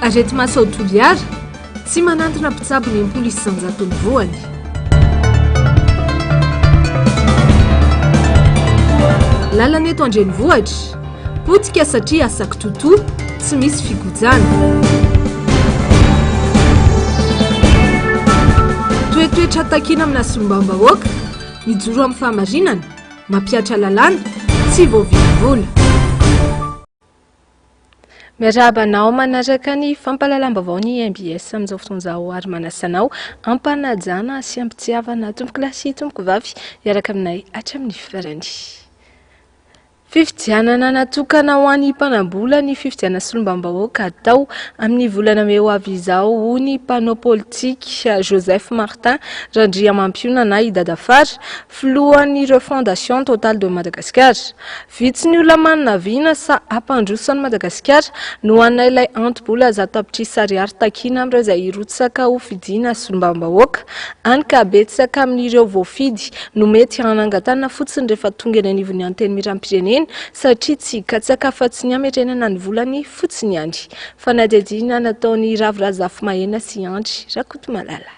arety maso toliara tsy manantona mpitsabo ny polisy sanjatony voany. Lalana eto andrenivohitra potika satria asaky toto tsy misy figojana. Toetoetra takina amina solombavam-bahoaka mijoro amin'ny fahamarinana mampiatra lalàna tsy voavidivola. Miarabanao manaraka ny fampalalam-baovao ny MBS amin'izao fotoan'izao ary manasanao ampanajana sy ampitiavana tomboky lahy sy tomboky vavy iaraka aminay hatramin'ny farany. Fifidianana natokana ho an'ny mpanambola ny fifidiana solombavam-bahoaka atao amin'ny volana May ho avy izao ho ny mpanao politika Joseph Martin Randriamampiona i Dadafara filohan'ireo fondation Total de Madagascar. Vitsy ny olona manana viana sa ampandrosan'i Madagasikara no anay ilay antom-bola zato tapitrisa ariary takina amin'ireo izay rotsaka ho fidiana solombavam-bahoaka any ka betsaka amin'ireo voafidy no mety hanangatana fotsiny rehefa tonga eny anivon'ny anteny miram-pirenena satria tsy katsaka fa-tsy ny ametrenana ny volany fotsiny ihany. Fanadihadiana nataony Ravirazafy Mahena sy Andry Rakoto Malala.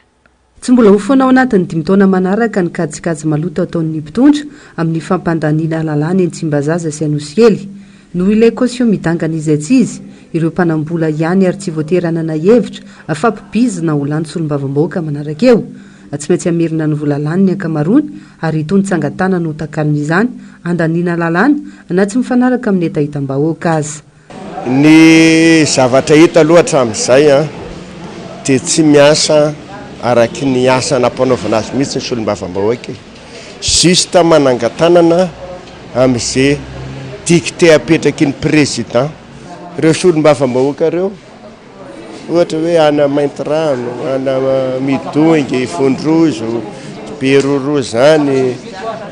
Tsy mbola ho foana ao anatin'ny 5 taona manaraka ny kajikajy maloto ataon'ny mpitondra amin'ny fampandaniana lalàna eny Tsimbazaza sy Anosikely. Noho ilay caution midangana izay tsy izy, ireo mpanambola ihany ary tsy voatery hanana hevitra afampibizina ho lany solombavam-bahoaka manaraka eo. Tsy maintsy amerina ny vola laniny ankamarony ary itony tsangatana no takalon'izany andaniana lalàna na tsy mifanaraka amin'ny etahitam-bahoaka azy. Ny zavatra hita loatra amin'izay dia tsy miasa araky ny asa nampanaovana azy mihitsy ny solombavam-bahoaka. Juste manangatanana amin'izay dicté apetraky ny président ireo solombavam-bahoaka ireo. Ohatra hoe ana Maintrano, ana Midongy, Fondrozo, be Roro zany,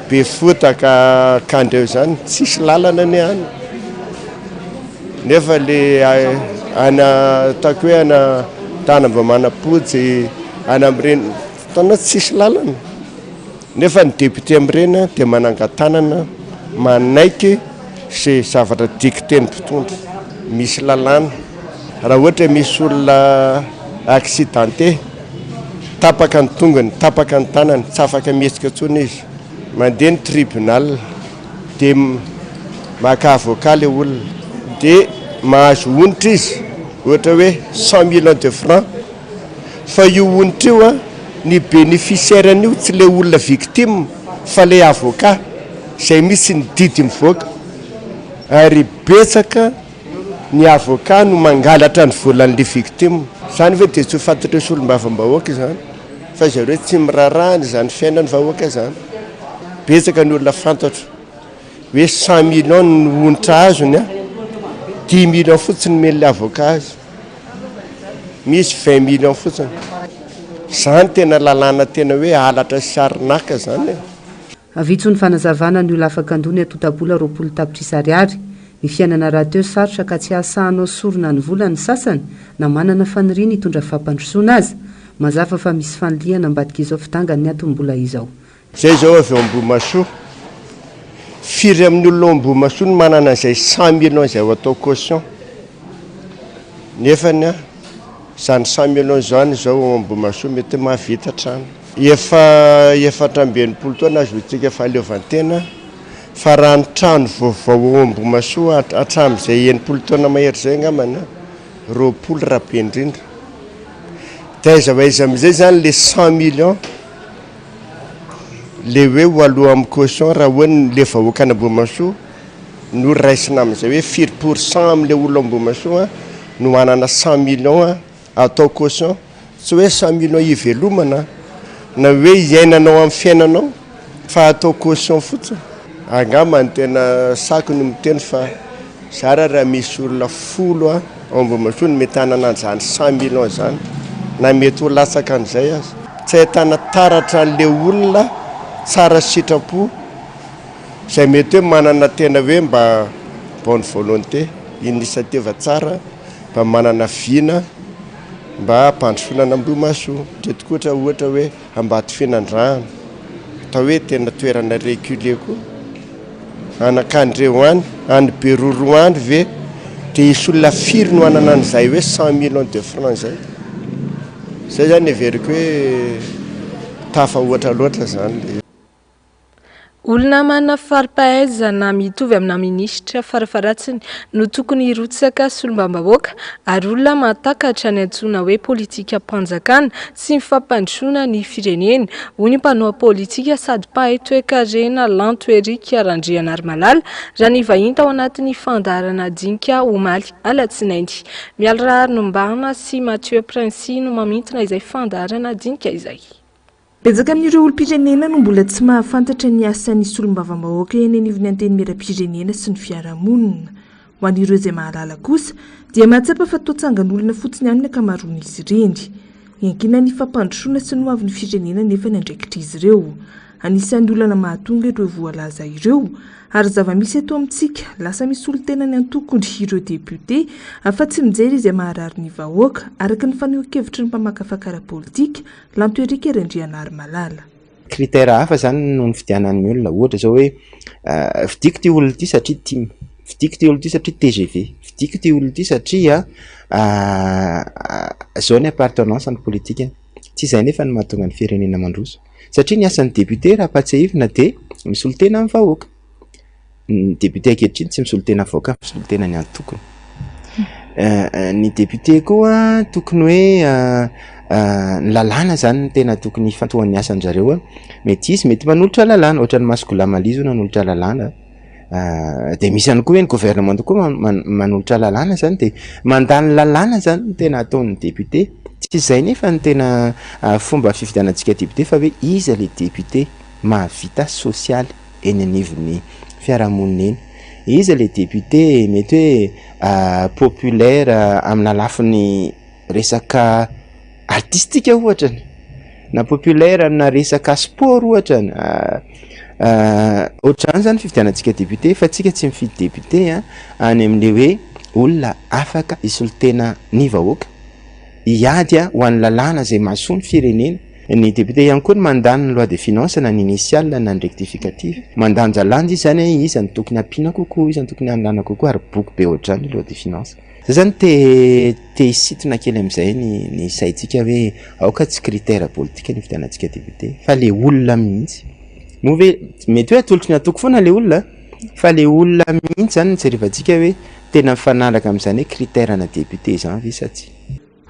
be Fotaka kandreo zany, tsisy lalana ny any. Nefa le ana tako hoe ana Tanambamanapotsy, ana Amrena, tana tsisy lalana. Nefa ny député Amrena dia manangatanana, manaiky sy zavatra dicté-ny mpitondra, misy lalana. Raha ohatra misy olona accidenté, tapaka ny tongony, tapaka ny tanany, tsy afaka mihetsika intsony izy. Mandeha ny tribunal dia maka avocat le olona dia mahazo onitra izy, ohatra hoe 100 millions de francs. Fa io onitra io ny bénéficiaire an'io tsy le olona victime fa le avocat izay misy ny didy mivoaka ary betsaka ny avocat no mangalatra ny volan'le victime. Zany hoe dia tsy ho fantatry solombavam-bahoaka zany fa zareo tsy mirarahany zany fiainany vahoaka zany. Betsaka ny olona fantatro hoe 100 millions ny onitra azony 10 millions fotsiny men'le avocat azy, misy 20 millions fotsiny. Zany tena lalàna tena hoe halatra sy arinaka zany. Avitso ny fanazavana ny olona afaka andony atotabola 20 tapitrisa ariary. Ny fiainana raha teo sarotra ka tsy asahanao sorona ny vola ny sasany na manana faniriana hitondra fampandrosoana azy. Mazava fa misy faniliana ambadika izao fitangany ny atom-bola izao. Zay zao avy Ambohimasoa. Firy amin'ny olona Ambohimasoa no manana izay 100 millions izay atao caution. Nefany zany 100 millions zany zao Ambohimasoa mety mahavita trano. Efatra ambinipolo taona azo tsika fahaleovantena. Fa raha ny trano vaovao Ambohimasoa hatramin'izay 90 taona mahery zay ngamana 20 raha be indrindra. Dia aiza amin'izay zany le 100 millions le hoe ho aloha amin'ny caution raha hoe le vahoaka any Ambohimasoa no raisina amin'izay hoe 4% amin'le olona Ambohimasoa no manana 100 millions atao caution. Tsy hoe 100 millions ivelomana na hoe iainanao amin'ny fiainanao fa atao caution fotsiny. Angamba ny tena sako no miteny fa zara raha misy olona 10 Ambohimasoa no mety hanana an'izany 100 millions zany na mety ho latsaka an'izay azy. Tsy ahitana taratra an'le olona tsara sitrapo izay mety hoe manana tena hoe mba bonne volonté, initiative tsara, mba manana viana mba hampandrosoana Ambohimasoa. Ndretikotra ohatra hoe Ambato Finandrano, atao hoe tena toerana reculé koa. Anakandreo any, any Beroro any ve dia isy olona firy no anana an'izay hoe 100 millions de francs zay zany everiko hoe tafa ohatra loatra zany. Olona manana fari-pahaizana mitovy amina minisitra farafaratsiny no tokony hirotsaka solombam-bahoaka ary olona mahatakatra ny antsoina hoe politika mpanjakana sy mifampandrosoana ny firenena. Hoy ny mpanao politika sady mpahay toe-karena Lanto Erika Randrianarmalala raha ny vahiny tao anatin'ny fandaharana dinika omaly alatsinainy. Miala Rahary Nombana sy Mathieu Princy no mamintona izay fandaharana dinika izay. Betsaka amin'ireo olom-pirenena no mbola tsy mahafantatra ny asan'ny solombavambahoaka eny anivon'ny antenimieram-pirenena sy ny fiarahamonina. Ho an'ireo izay mahalala kosa dia mahatsapa fa toatsangan'olona fotsiny ihany ny ankamaroan'izy ireny. Iankina ny fampandrosoana sy ny hoavin'ny firenena nefa ny andraikitra izy ireo. Anisan'ny olana mahatonga ireo voalaza ireo ary zava-misy eto amintsika lasa misy olon-tena ny antokony ireo deputé afa-tsy mijery izay maharary ny vahoaka araka ny fanehoan-kevitry ny mpamakafakara politika Lanto Erika Randrianarmalala. Kritera hafa zany no ny fidianan'ny olona, ohatra zao hoe vidiko ty olona ty satria TIM, vidiko ty olona ty satria TGV, vidiko ty olona ty satria zao ny appartenance ny politika. Tsy izay nefa ny mahatonga ny firenena mandroso satria ny asan'ny député raha patsahivina dia misy olon-tena amin'ny vahoaka. Ny député ankehitriny tsy misy olon-tena vahoaka, misy olon-tena ny antokony. Ny député koa tokony hoe ny lalàna zany ny tena tokony fantohan'ny asan'ny zareo. Mety izy mety manolotra lalàna, ohatra ny Masikola Malizo nanolotra lalàna. Dia misy ihany koa hoe ny gouvernement koa manolotra lalàna zany dia mandany lalàna zany ny tena ataon'ny député. Tsy izay nefa ny tena fomba fifidianantsika député fa hoe iza le député mahavita sosialy eny anivon'ny fiarahamonina eny. Iza le député mety hoe populaire amina lafiny resaka artistika ohatra na populaire amina resaka sport ohatra ohatrany zany fifidianantsika député fa tsika tsy mifidy député any amin'le hoe olona afaka isolotena ny vahoaka iady ho an'ny lalàna zay mahasoa ny firenena. Ny député ihany koa ny mandany ny loi de finance na ny initial na ny rectificative, mandanja lanja izy zany izy ny tokony ampiana kokoa, izy ny tokony hanalana kokoa ary boky be ohatrany loi de finance. Zay zany te hisitona kely amin'izay ny saintsika hoe aoka tsy critère politika ny fidianantsika député fa le olona mihitsy. Mety hoe atolotry ny atoko foana le olona fa le olona mihitsy zany nyjerevantsika hoe tena mifanaraka amin'izany hoe critère na député zany ve sa tsy.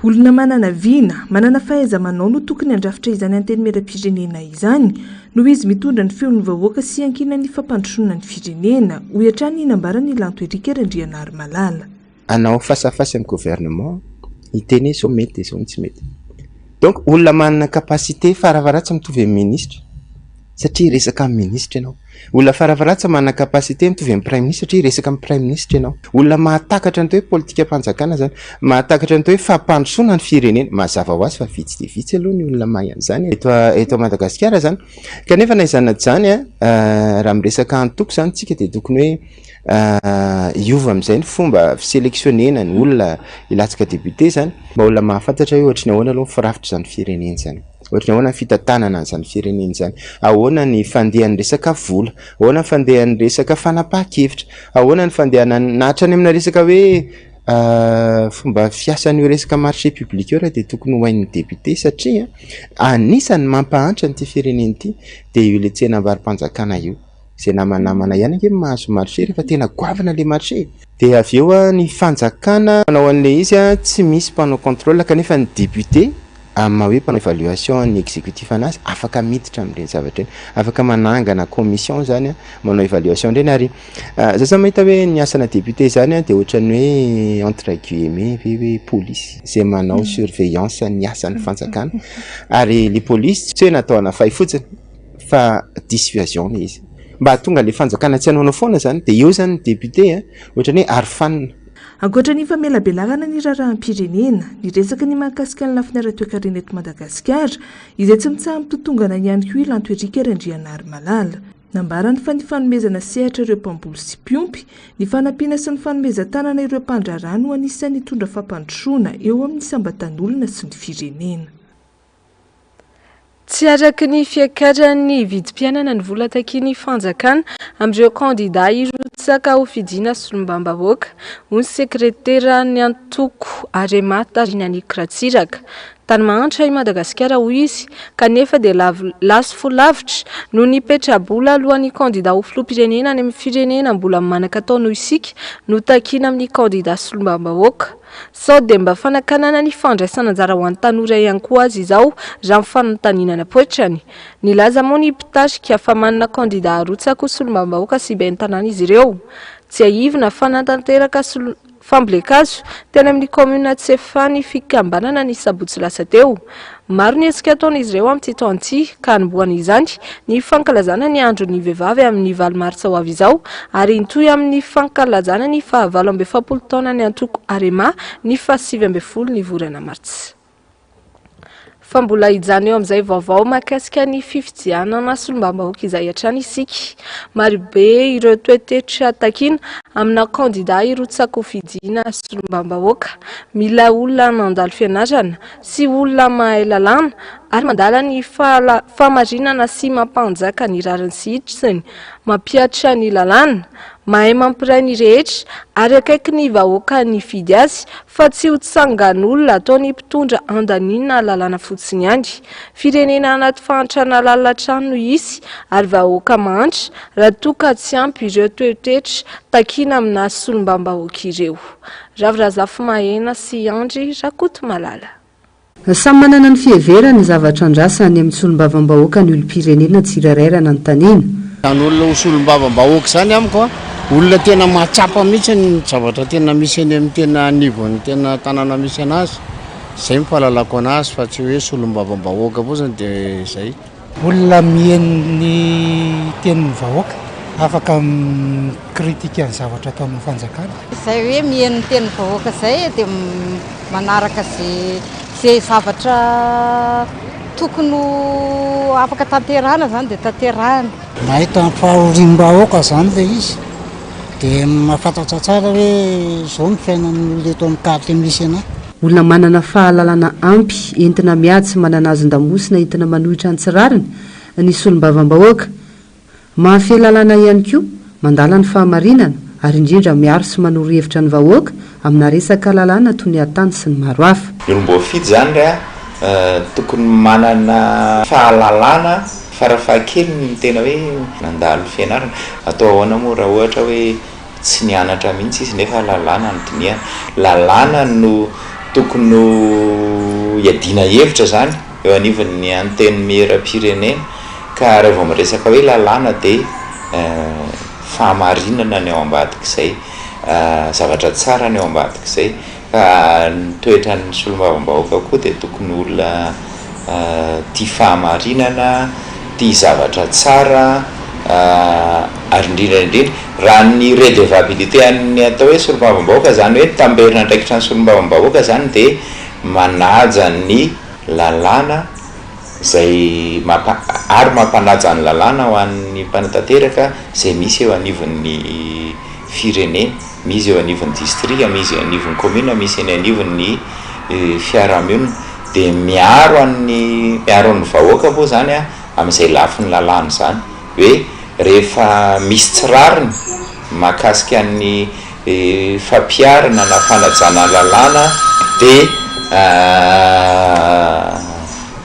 Olona manana vina, manana fahaiza-manao no tokony handrafitra izany antenimieram-pirenena izany noho izy mitondra ny feon'ny vahoaka sy iankina ny fampandrosoana ny firenena. Hoy hatrany inambarany Lanto Erika Randrianarmalala. Anao face-à-face amin'ny gouvernement hiteny zao mety zao tsy mety. Donc olona manana capacité faravaratsy mitovy amin'ny ministre satria resaka amin'ny ministre ianao. Olona faravaratsy manana capacité mitovy amin'ny prime ministre satria resaka amin'ny prime ministre ianao. Olona mahatakatra ny hoe politika mpanjakana zany, mahatakatra ny hoe fampandrosoana ny firenena, mazava ho azy fa vitsy dia vitsy aloha ny olona mahay an'izany eto Madagasikara zany. Kanefa na izany zany raha miresaka antoko zany tsika dia tokony hoe iova amin'izay ny fomba fiseleksionena ny olona ilatsika député zany mba olona mahafantatra hoe ohatrany ahoana aloha firafitra zany firenena zany. Ohatrany ahoana ny fitantanana an'izany firenena zany, ahoana ny fandehan'ny resaka vola, ahoana ny fandehan'ny resaka fanapahan-kevitra, ahoana ny fandehanany na hatrany amina resaka hoe fomba fiasan'io resaka marché public io raha dia tokony ho hain'ny député satria anisany mampahantra n'ity firenena ity dia io le tsenam-barim-panjakana io. Izay namanamana ihany ange mahazo marché rehefa tena goavana le marché. Dia avy eo ny fanjakana manao an'le izy tsy misy mpanao contrôle kanefa ny député amin'ny hoe mpanao évaluation ny exécutif anazy afaka miditra amin'ireny zavatra eny, afaka manangana commission zany manao évaluation ireny ary zay mahita hoe ny asana député zany dia ohatrany hoe entre guillemets hoe police izay manao surveillance ny asan'ny fanjakana ary le police tsy hoe natao hanafay fotsiny fa dissuasion le izy mba hatonga le fanjakana tsy hanaonao foana zany dia eo zany ny député ohatrany hoe arofanina. Ankoatra ny famelabelagana ny raharaham-pirenena, ny resaka ny mahakasika ny lafiny ara-toe-karena eto Madagasikara, izay tsy mitsaha mitotongana ihany koa Lanto Erika Randrianarmalala. Nambarany fa ny fanomezana sehatra ireo mpamboly sy mpiompy, ny fanampiana sy ny fanomezan-tanana ireo mpandrarano anisan'ny tondra fampandrosoana eo amin'ny sambatan'olona sy ny firenena. Tsy araky ny fiakaran'ny vidim-pianana ny vola takiany fanjakana amin'ireo kandida irotsaka arotsaka ho fidiana solombam-bahoaka ho ny sekretera ny antoko Arema Tarinany Kratsiraka. Tany Mahantra i Madagasikara hoy izy, kanefa dia laso folavitra no nipetrabola alohan'ny kandida ho filoham-pirenena any amin'ny firenena mbola manan-katao noho isika no takiana amin'ny kandida solombam-bahoaka. Sao dia mba fanakanana ny fandraisana anjara ho an'ny tanora ihany koa azy izao raha mifanontaniana poitrany. Nilaza moa ny mpitarika fa manana kandida arotsaka ho solombam-bahoaka sy ben'ny tanàna izy ireo. Tsy aivina fanatanteraka fambolekazo teny amin'ny komuna Tsefany fikambanana ny sabotsy lasa teo. Maro ny hetsika ataon'izy ireo amin'ity taona ity ka nimboan'izany ny fankalazana ny andron'ny vehivavy amin'ny 9 Martsa ho avy izao ary nitohy amin'ny fankalazana ny 27 taona ny antoko Arema ny 27 ny volana Martsa. Fa mbola hijano eo amin'izay vaovao mahakasika ny fifidianana solombam-bahoaka izay hatrany isika. Marobe ireo toetetra takiana amina kandida hirotsaka ho fidiana solombam-bahoaka. Mila olona nandalo fianarana sy olona mahay lalàna ary mandala ny fahamarinana sy mampanjaka ny rariny sy hitriny, mampiatra ny lalàna, mahay mampiray ny rehetra ary akaiky ny vahoaka ny fidy azy fa tsy ho tsangan'olona ataony mpitondra andanina lalàna fotsiny ihany. Firenena anaty fahantrana lalatra no isy ary vahoaka mahantra raha toa ka tsy ampy ireo toetetra takiana amina solombam-bahoaka ireo. Ravirazafy Mahena sy Andry Rakoto Malala. Samy manana ny fiheverany zavatra andrasany amin'ny solombavambahoaka ny olom-pirenena tsirairay anontaniana. Ny olona solombavambahoaka zany amiko olona tena mahatsapa mihitsy ny zavatra tena misy eny amin'ny tena anivon'ny tena tanàna misy anazy. Zay mifahalalako anazy fa tsy hoe solombavambahoaka fotsiny dia zay. Olona mihaino ny tenin'ny vahoaka afaka kritika ny zavatra atao amin'ny fanjakana. Zay hoe mihaino ny tenin'ny vahoaka zay dia manaraka zay zavatra tokony afaka tanterahana zany dia tanterahana. Mahita fahorim-bahoaka zany ilay izy dia mahafantatra tsara hoe zao ny fiainan'ny olona eto amin'ny karty misy anahy. Olona manana fahalalana ampy entina miady manana azon-damosina entina manohitra ny tsirariny ny solombavambahoaka. Mahafehy lalàna ihany koa mandala ny fahamarinana ary indrindra miaro sy manoro hevitra ny vahoaka amina resaka lalàna toy ny atany sy ny maro hafa. Ny olom-baofidy zany raha tokony manana fahalalana farafahakely ny tena hoe nandalo fianarana. Atao ahoana moa raha ohatra hoe tsy nianatra mihitsy izy nefa lalàna no diniana. Lalàna no tokony hiadiana hevitra zany eo anivon'ny anteny miera-pirenena ka raha vao miresaka hoe lalàna dia fahamarinana ny ao ambadik'izay, zavatra tsara ny ao ambadik'izay. Ka ny toetran'ny solombavambahoaka koa dia tokony olona tia fahamarinana, tia zavatra tsara ary indrindra raha ny redevabilité an'ny atao hoe solombavambahoaka zany hoe tamberina ndraikitra ny solombavambahoaka zany dia manaja ny lalàna zay ary mampanaja ny lalàna ho an'ny mpanatanteraka zay misy eo anivon'ny firenena, misy eo anivon'ny distrika, misy eo anivon'ny commune, misy eny anivon'ny fiarahamonina dia miaro an'ny vahoaka moa zany amin'izay lafin'ny lalàna zany hoe rehefa misy tsirariny mahakasika ny fampiarana na fanajana lalàna dia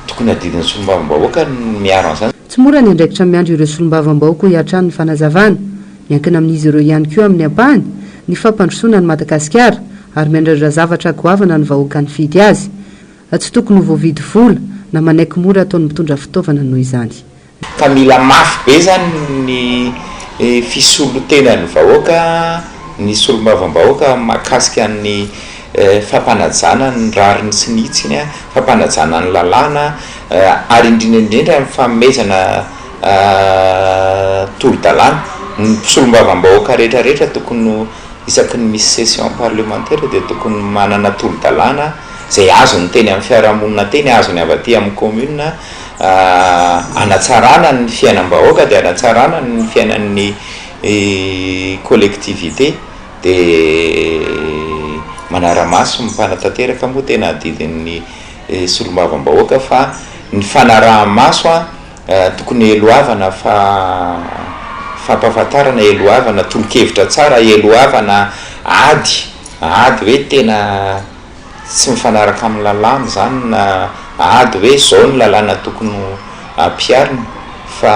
tokony adidin'ny solombavambahoaka miaro an'izany. Tsy mora ny andraikitra miandro ireo solombavambahoaka hiatrany ny fanazavana, miankina amin'izy ireo ihany koa amin'ny ampahany ny fampandrosoana ny Madagasikara ary miandrandra zavatra goavana ny vahoaka ny fidy azy. Tsy tokony ho voavidy vola na manaiky mora ataony mitondra fitaovana noho izany. Ka mila mafy be zany ny fisolotenan'ny vahoaka, ny solombavambahoaka mahakasika ny fampanajana ny rariny sy ny hitsiny, fampanajana ny lalàna ary indrindra ny fanomezana tolo-dalàna. Ny solombavambahoaka rehetrarehetra tokony isaky ny misy session parlementaire dia tokony manana tolo-dalàna zay azony teny amin'ny fiarahamonina teny, azony avy aty amin'ny commune, anatsarana ny fiainam-bahoaka dia anatsarana ny fiainan'ny collectivité dia manara-maso mipanatanteraka moa tena adidin'ny solombavambahoaka fa ny fanaraha-maso tokony eloavana fampahafantarana elohavana tolokevitra tsara elohavana ady hoe tena tsy mifanaraka amin'ny lalàna zany na ady hoe zao ny lalàna tokony ampiarina fa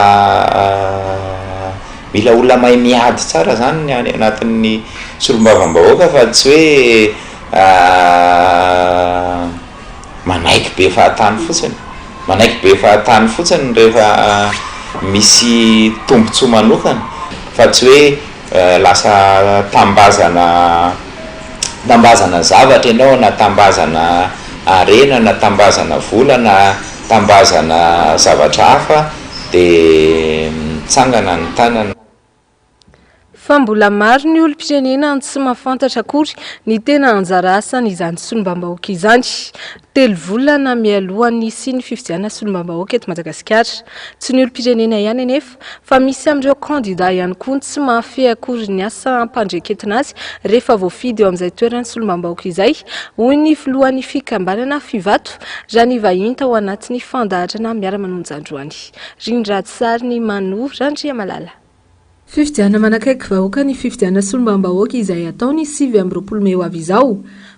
mila olona mahay miady tsara zany any anatin'ny solombavam-bahoaka fa tsy hoe manaiky be fahatany fotsiny rehefa misy tombontsoa manokana fa tsy hoe lasa tambazana zavatra ianao na tambazana arena na tambazana vola na tambazana zavatra hafa dia mitsangana ny tanana. Fa mbola maro ny olom-pirenena tsy mahafantatra akory ny tena anjara asan'izany solombam-bahoaka izany. 3 volana mialohan'ny sy ny fifidianana solombam-bahoaka eto Madagasikara. Tsy ny olom-pirenena ihany anefa fa misy amin'ireo kandida ihany koa tsy mahafehy akory ny asa ampandreketina azy rehefa voafidy eo amin'izay toerana solombam-bahoaka izay, hoy ny filohan'ny fikambanana Fivato Rany vahiny tao anatin'ny fandaharana miara-manonja androany. Rindratsary ny Mano Randria Malala. Fifidianana manakaiky vahoaka ny fifidianana solombam-bahoaka izay ataony 7 Mey ho avy izao.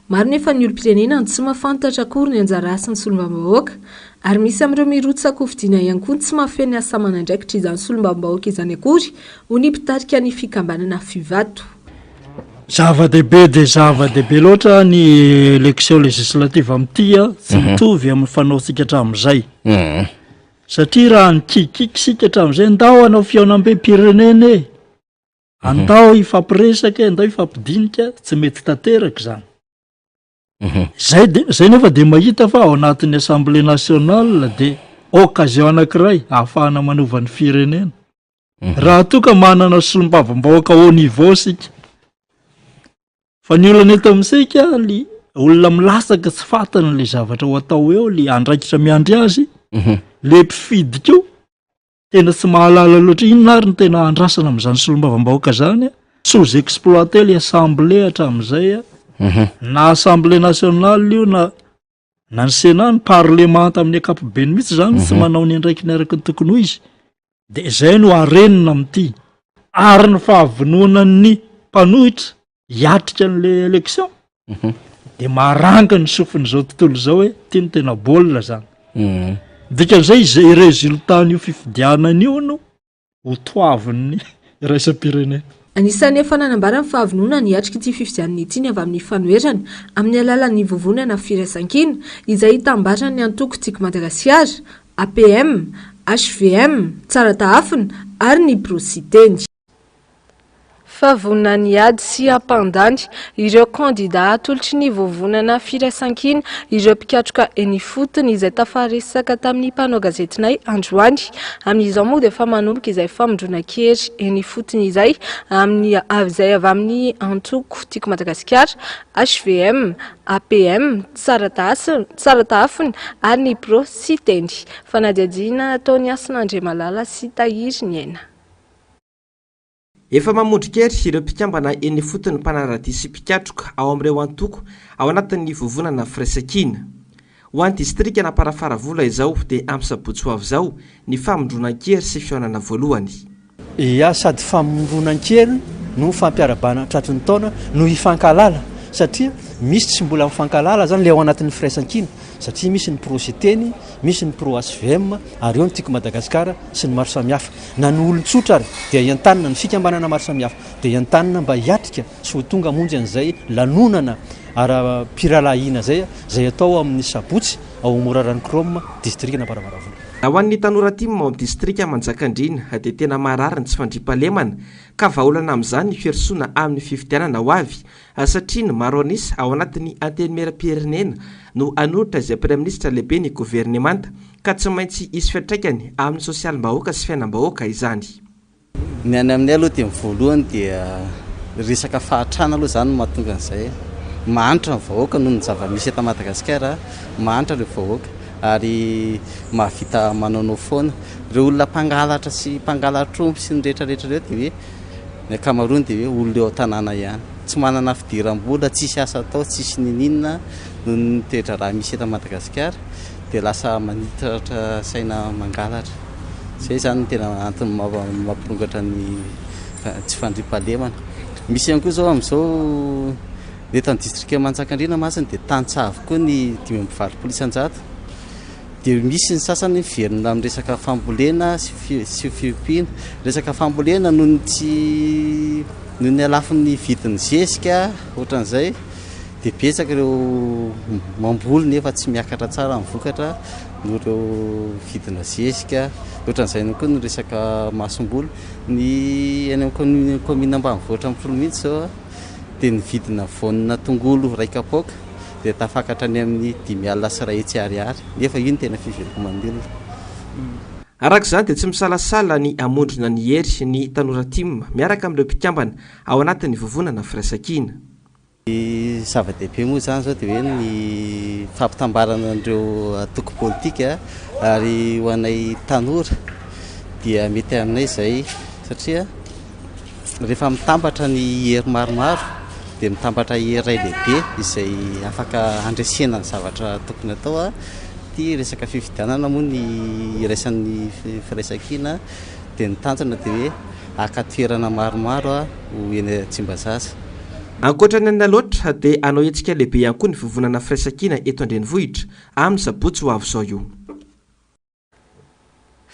Maro nefa ny olom-pirenena tsy mahafantatra akory ny anjara asan'ny solombam-bahoaka ary misy amin'ireo mirotsaka kofidiana ihany koa tsy mahafehy ny asa manandraikitra izany solombam-bahoaka izany akory, hoy ny mpitarika ny fikambanana Fivato. Zava-dehibe loatra ny élection législative amin'ity tsy mitovy amin'ny fanaontsika hatramin'izay. Satria raha nikikiky sika hatramin'izay ndao anao fiaonam-be-pirenena andao ifampiresaka andao ifampidinika tsy mety tanteraka zany. Zay nefa dia mahita fa ao anatin'ny Assemblée nationale dia occasion anankiray ahafahana manova ny firenena. Raha toka manana solombavambahoaka au niveau sika. Fa ny olona eto amintsika olona milasaka tsy fantany le zavatra ho atao eo, le andraikitra miandry azy. Le mpifidy koa tena tsy mahalala loatra inona ary ny tena andrasana amin'izany solombavambahoaka zany, sous exploiter le assemblée hatramin'izay na assemblée nationale io na ny sénat ny parlement amin'ny ankapobeny mihitsy zany tsy manao ny andraiky ny araka ny tokony ho izy. Dia izay no arenina amin'ity ary ny fahavononan'ny mpanohitra hiatrika an'le élection dia maranga ny sofin'izao tontolo izao hoe ty ny tena baolina zany. Dikan'izay izay résultat n'io fifidianan'io no ho toavin'ny raisam-pirenena. Anisan'ny efa nanambara ny fahavonona ny atrika ity fifidianana ity ny avy amin'ny fanoherana amin'ny alalan'ny vovonana firaisan-kina izay hitambarany antoko tiako Madagasikara, APM, HVM, tsara tahafina ary ny prositeny. Favonana ny ady sy ampandany ireo kandida atolotry ny vovonana firaisan-kina ireo mpikatroka eny fotony izay tafaresaka tamin'ny mpanao gazetinay androany. Amin'izao moa dia efa manomboka izay famondrona kely eny fotony izay avy amin'ny antoko tiako Madagasikara, HVM, APM, tsara tahafina ary ny prositeny. Fanadihadiana ataony Asinandria Malala sy Tahiry Niaina. Efa mamondrikery ireo mpikambana eny fotony mpanarady sy mpikatroka ao amin'ireo antoko ao anatin'ny vovonana firaisan-kina. Ho an'ny distrika na Parafaravola izao dia amin'ny sabotsy ho avy izao ny famondronan-kery sy fihaonana voalohany. Sady famondronan-kery no fampiarabana tratry ny taona no hifankalala satria misy tsy mbola mifankalala zany le ao anatin'ny firaisan-kina satria misy ny prositeny, misy ny pro HVM ary eo ny tiako Madagasikara sy ny maro samihafa. Na ny olon-tsotra ary dia hiantanina ny fikambanana maro samihafa dia hiantanina mba hiatrika sy ho tonga monjy an'izay lanonana ara-piralahiana zay atao amin'ny sabotsy ao Moraranikroma distrika na Parafaravola. Ho an'ny tanora Timma ao amin'ny distrika Manjakandriana dia tena marary ny tsy fandriam-pahalemana ka vahaolana amin'izany ny fierisona amin'ny fifidianana ho avy satria ny maro anisa ao anatin'ny antenimieram-pirenena no anoitra izay praiministra lehibe ny governemanta ka tsy maintsy hisy fiantraikany amin'ny sosialim-bahoaka sy fiainam-bahoaka izany. Ny any aminay aloha dia voalohany dia resaka fahatrana aloha zany no mahatonga an'izay. Mahantra ny vahoaka noho ny zava-misy eto Madagasikara, mahantra ireo vahoaka ary mahavita manaonao foana ireo olona mpangalatra sy mpangalatra omby sy ny rehetrarehetra ireo dia hoe ny ankamaroany dia hoe olona eo tanàna ihany tsy manana fidiram-bola, tsisy asa atao, tsisy ninina no ny toetra raha misy eto Madagasikara dia lasa manitatra saina mangalatra zay zany tena antony mampirongatra ny tsy fandriam-pahalemana. Misy ihany koa zao amin'izao eto amin'ny distrika Manjakandriana masiny dia tantsavo koa ny 520 isan-jato. Dia misy ny sasany miverina amin'ny resaka fambolena sy fiompiana. Resaka fambolena noho ny alafin'ny vidin'ny zezika ohatran'izay dia betsaka ireo mamboly nefa tsy miakatra tsara amin'ny vokatra noho ireo vidina zezika. Ohatran'izay ihany koa ny resaka masomboly ny any amin'ny commune ambanivohitra amin'ny Solomitsy zao dia ny vidina voanina tongolo ray kapoaka dia tafakatra any amin'ny 5,000 sy 2 ariary nefa io ny tena fiveloman'olona. Arak'izany dia tsy misalasala ny amondrona ny hery ny Tanora Tim miaraka amin'ireo mpikambana ao anatin'ny vovonana firaisan-kina. Zava-dehibe moa zany zao dia hoe ny fampitambarana an'ireo antoko politika ary ho anay tanora dia mety aminay izay satria rehefa mitambatra ny hery maromaro dia mitambatra hery ray lehibe izay afaka andresena ny zavatra tokony atao ty resaka fifidianana moa ny iraisan'ny firaisan-kina dia ny tanjona dia hoe akatoerana maromaro ho eny Tsimbazaza. Ankoatra ny any loatra dia anao hetsika lehibe ihany koa ny vovonana firaisan-kina eto Andrenivohitra amin'ny sabotsy ho avy izao io.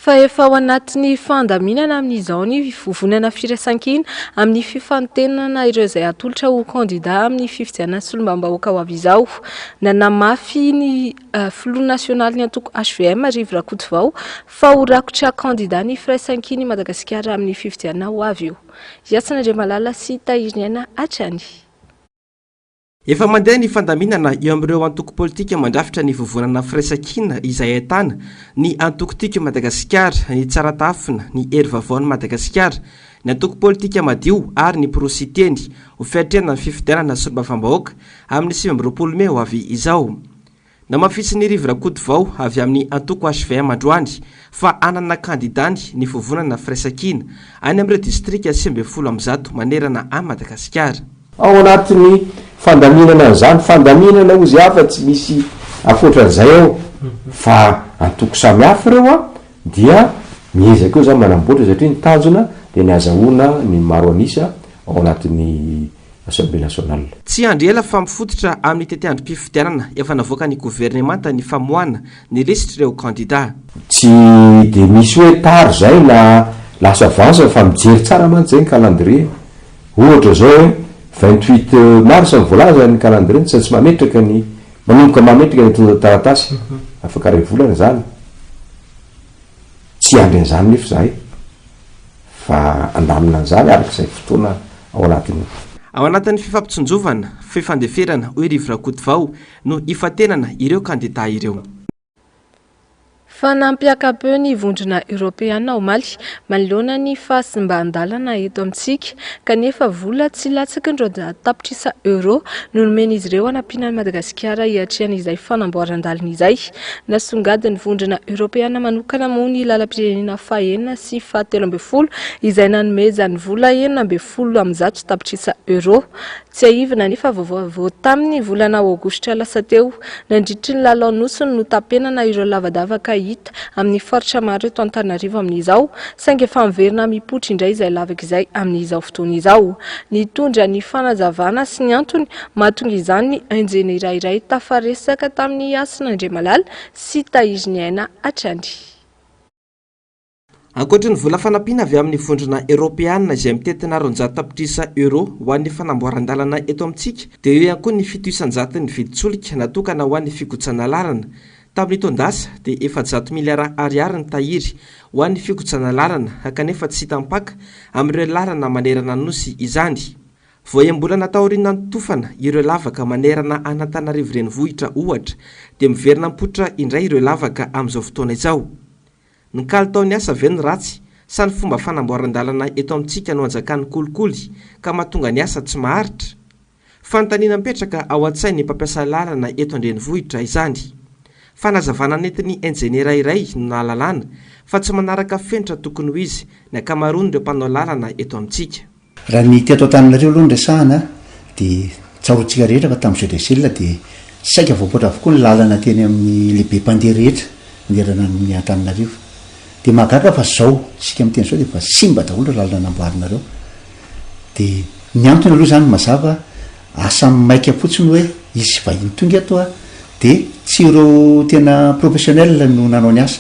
Fa efa ao anatin'ny fandaminana amin'izao ny vovonana firaisan-kina amin'ny fifantenana ireo izay atolotra ho kandida amin'ny fifidianana solombam-bahoaka ho avy izao. Nanamafy ny filoha nasionaly ny antoko HVM Rivo Rakotovao fa ho rakotra kandida ny firaisan-kina Madagasikara amin'ny fifidianana ho avy io. Yasanandriamalala sy Tairiniana Atrany. Efa mandeha ny fandaminana eo amin'ireo antoko politika mandrafitra ny vovonana firaisan-kina izay ahitana ny antoko tiaka Madagasikara, ny tsaratafina, ny hery vavaon'ny Madagasikara, ny antoko politika madio ary ny prositeny ho fiatrena ny fifidianana solombavambahoaka amin'ny 20 Mei ho avy izao. Namafisy ny Rivo Rakotovao avy amin'ny antoko HVM androany fa anana kandidany ny vovonana firaisan-kina any amin'ireo distrika 20 manerana a Madagasikara. Ao anatin'ny fandaminana izany fandaminana ozy hafa tsy misy akoatran'izay ao fa antoko samihafa ireo dia miezaka eo zany manamboatra satria ny tanjona dia ny azahoana ny maro anisa ao anatin'ny Assemblée nationale. Tsy andry ela fa mifototra amin'ny teteandrom-pifidianana efa navoaka ny gouvernemanta ny famoahana ny lisitra ireo kandida. Tsy dia misy hoe taro zay na lasa vansa fa mijery tsara mantsy zay ny calendrier. Ohatra zao hoe 28 mars ny voalaza ny calendrier tsy mametraka ny manomboka mametraka ny taratasy afaka ray volana zany. Tsy andry an'izany nefa zahay fa andamina an'izany arak'izay fotoana ao anatiny. Ao anatin'ny fifampitsonjovana, fifandeferana hoe Rivo Rakotovao no ifantenana ireo kandida ireo. Fa nampiakapeo ny vondrona Europeana omaly manoloana ny fahasimban-dalana eto amintsika kanefa vola tsy latsaky ny 200 tapitrisa euro no nomeny izy ireo anampiana ny Madagasikara hiatrian'izay fanamboaran-dalana izay. Nasongadiny vondrona Europeana manokana moa ny lalam-pirenena fahaenina sy faha-13 izay nanomezany vola 900 tapitrisa euro. Tsy aivina nefa vaovao tamin'ny volana Aogositra lasa teo nandritry ny lalaonosony no tapenana ireo lavadavaka hita amin'ny faritra maro eto Antananarivo amin'izao saingy efa miverina mipoitra indray izay lavaka izay amin'izao fotoana izao. Nitondra ny fanazavana sy ny antony mahatonga izany ny enjeny irairay tafaresaka tamin'ny Yasanandriamalala sy Tairiniana Atrany. Ankoatra ny vola fanampiana avy amin'ny vondrona Europeana izay mitetina 200 tapitrisa euro ho an'ny fanamboaran-dalana eto amintsika dia eo ihany koa ny 700 ny viditsolika natokana ho an'ny fikotsana lalana. Tamin'ny taondasa dia 400 miliara ariary ny tahiry ho an'ny fikotsana lalana kanefa tsy hitampaka amin'ireo lalana manerana nosy izany. Voahem-bola taoriana nitofana ireo lavaka manerana Antananarivo renivohitra ohatra dia miverina mipoitra indray ireo lavaka amin'izao fotoana izao. Ny kalitaon'ny asa ve ny ratsy sa ny fomba fanamboaran-dalana eto amintsika no anjakan'ny kolikoly ka mahatonga ny asa tsy maharitra. Fanontaniana mipetraka ao an-tsainy ny mpampiasa lalana eto Andrenivohitra izany. Fanazavana nentin'ny enjeniera iray no nahalalana fa tsy manaraka fenitra tokony ho izy ny ankamaroany ireo mpanao lalana eto amintsika. Raha ny teto Antananarivo aloha ny resahana dia tsarotsika rehetra fa tamin'izay desilina dia saika voapotra avokoa ny lalana teny amin'ny lehibe mpandeha rehetra nderana amin'ny Antananarivo. de mahagaga fa zao sika miteny zao de fa simba daholo lalana namboarinareo de ny antony aloha zany mazava asa maika fotsiny hoe izy vahiny tonga ato a de tsy ireo tena professionnel no nanao ny asa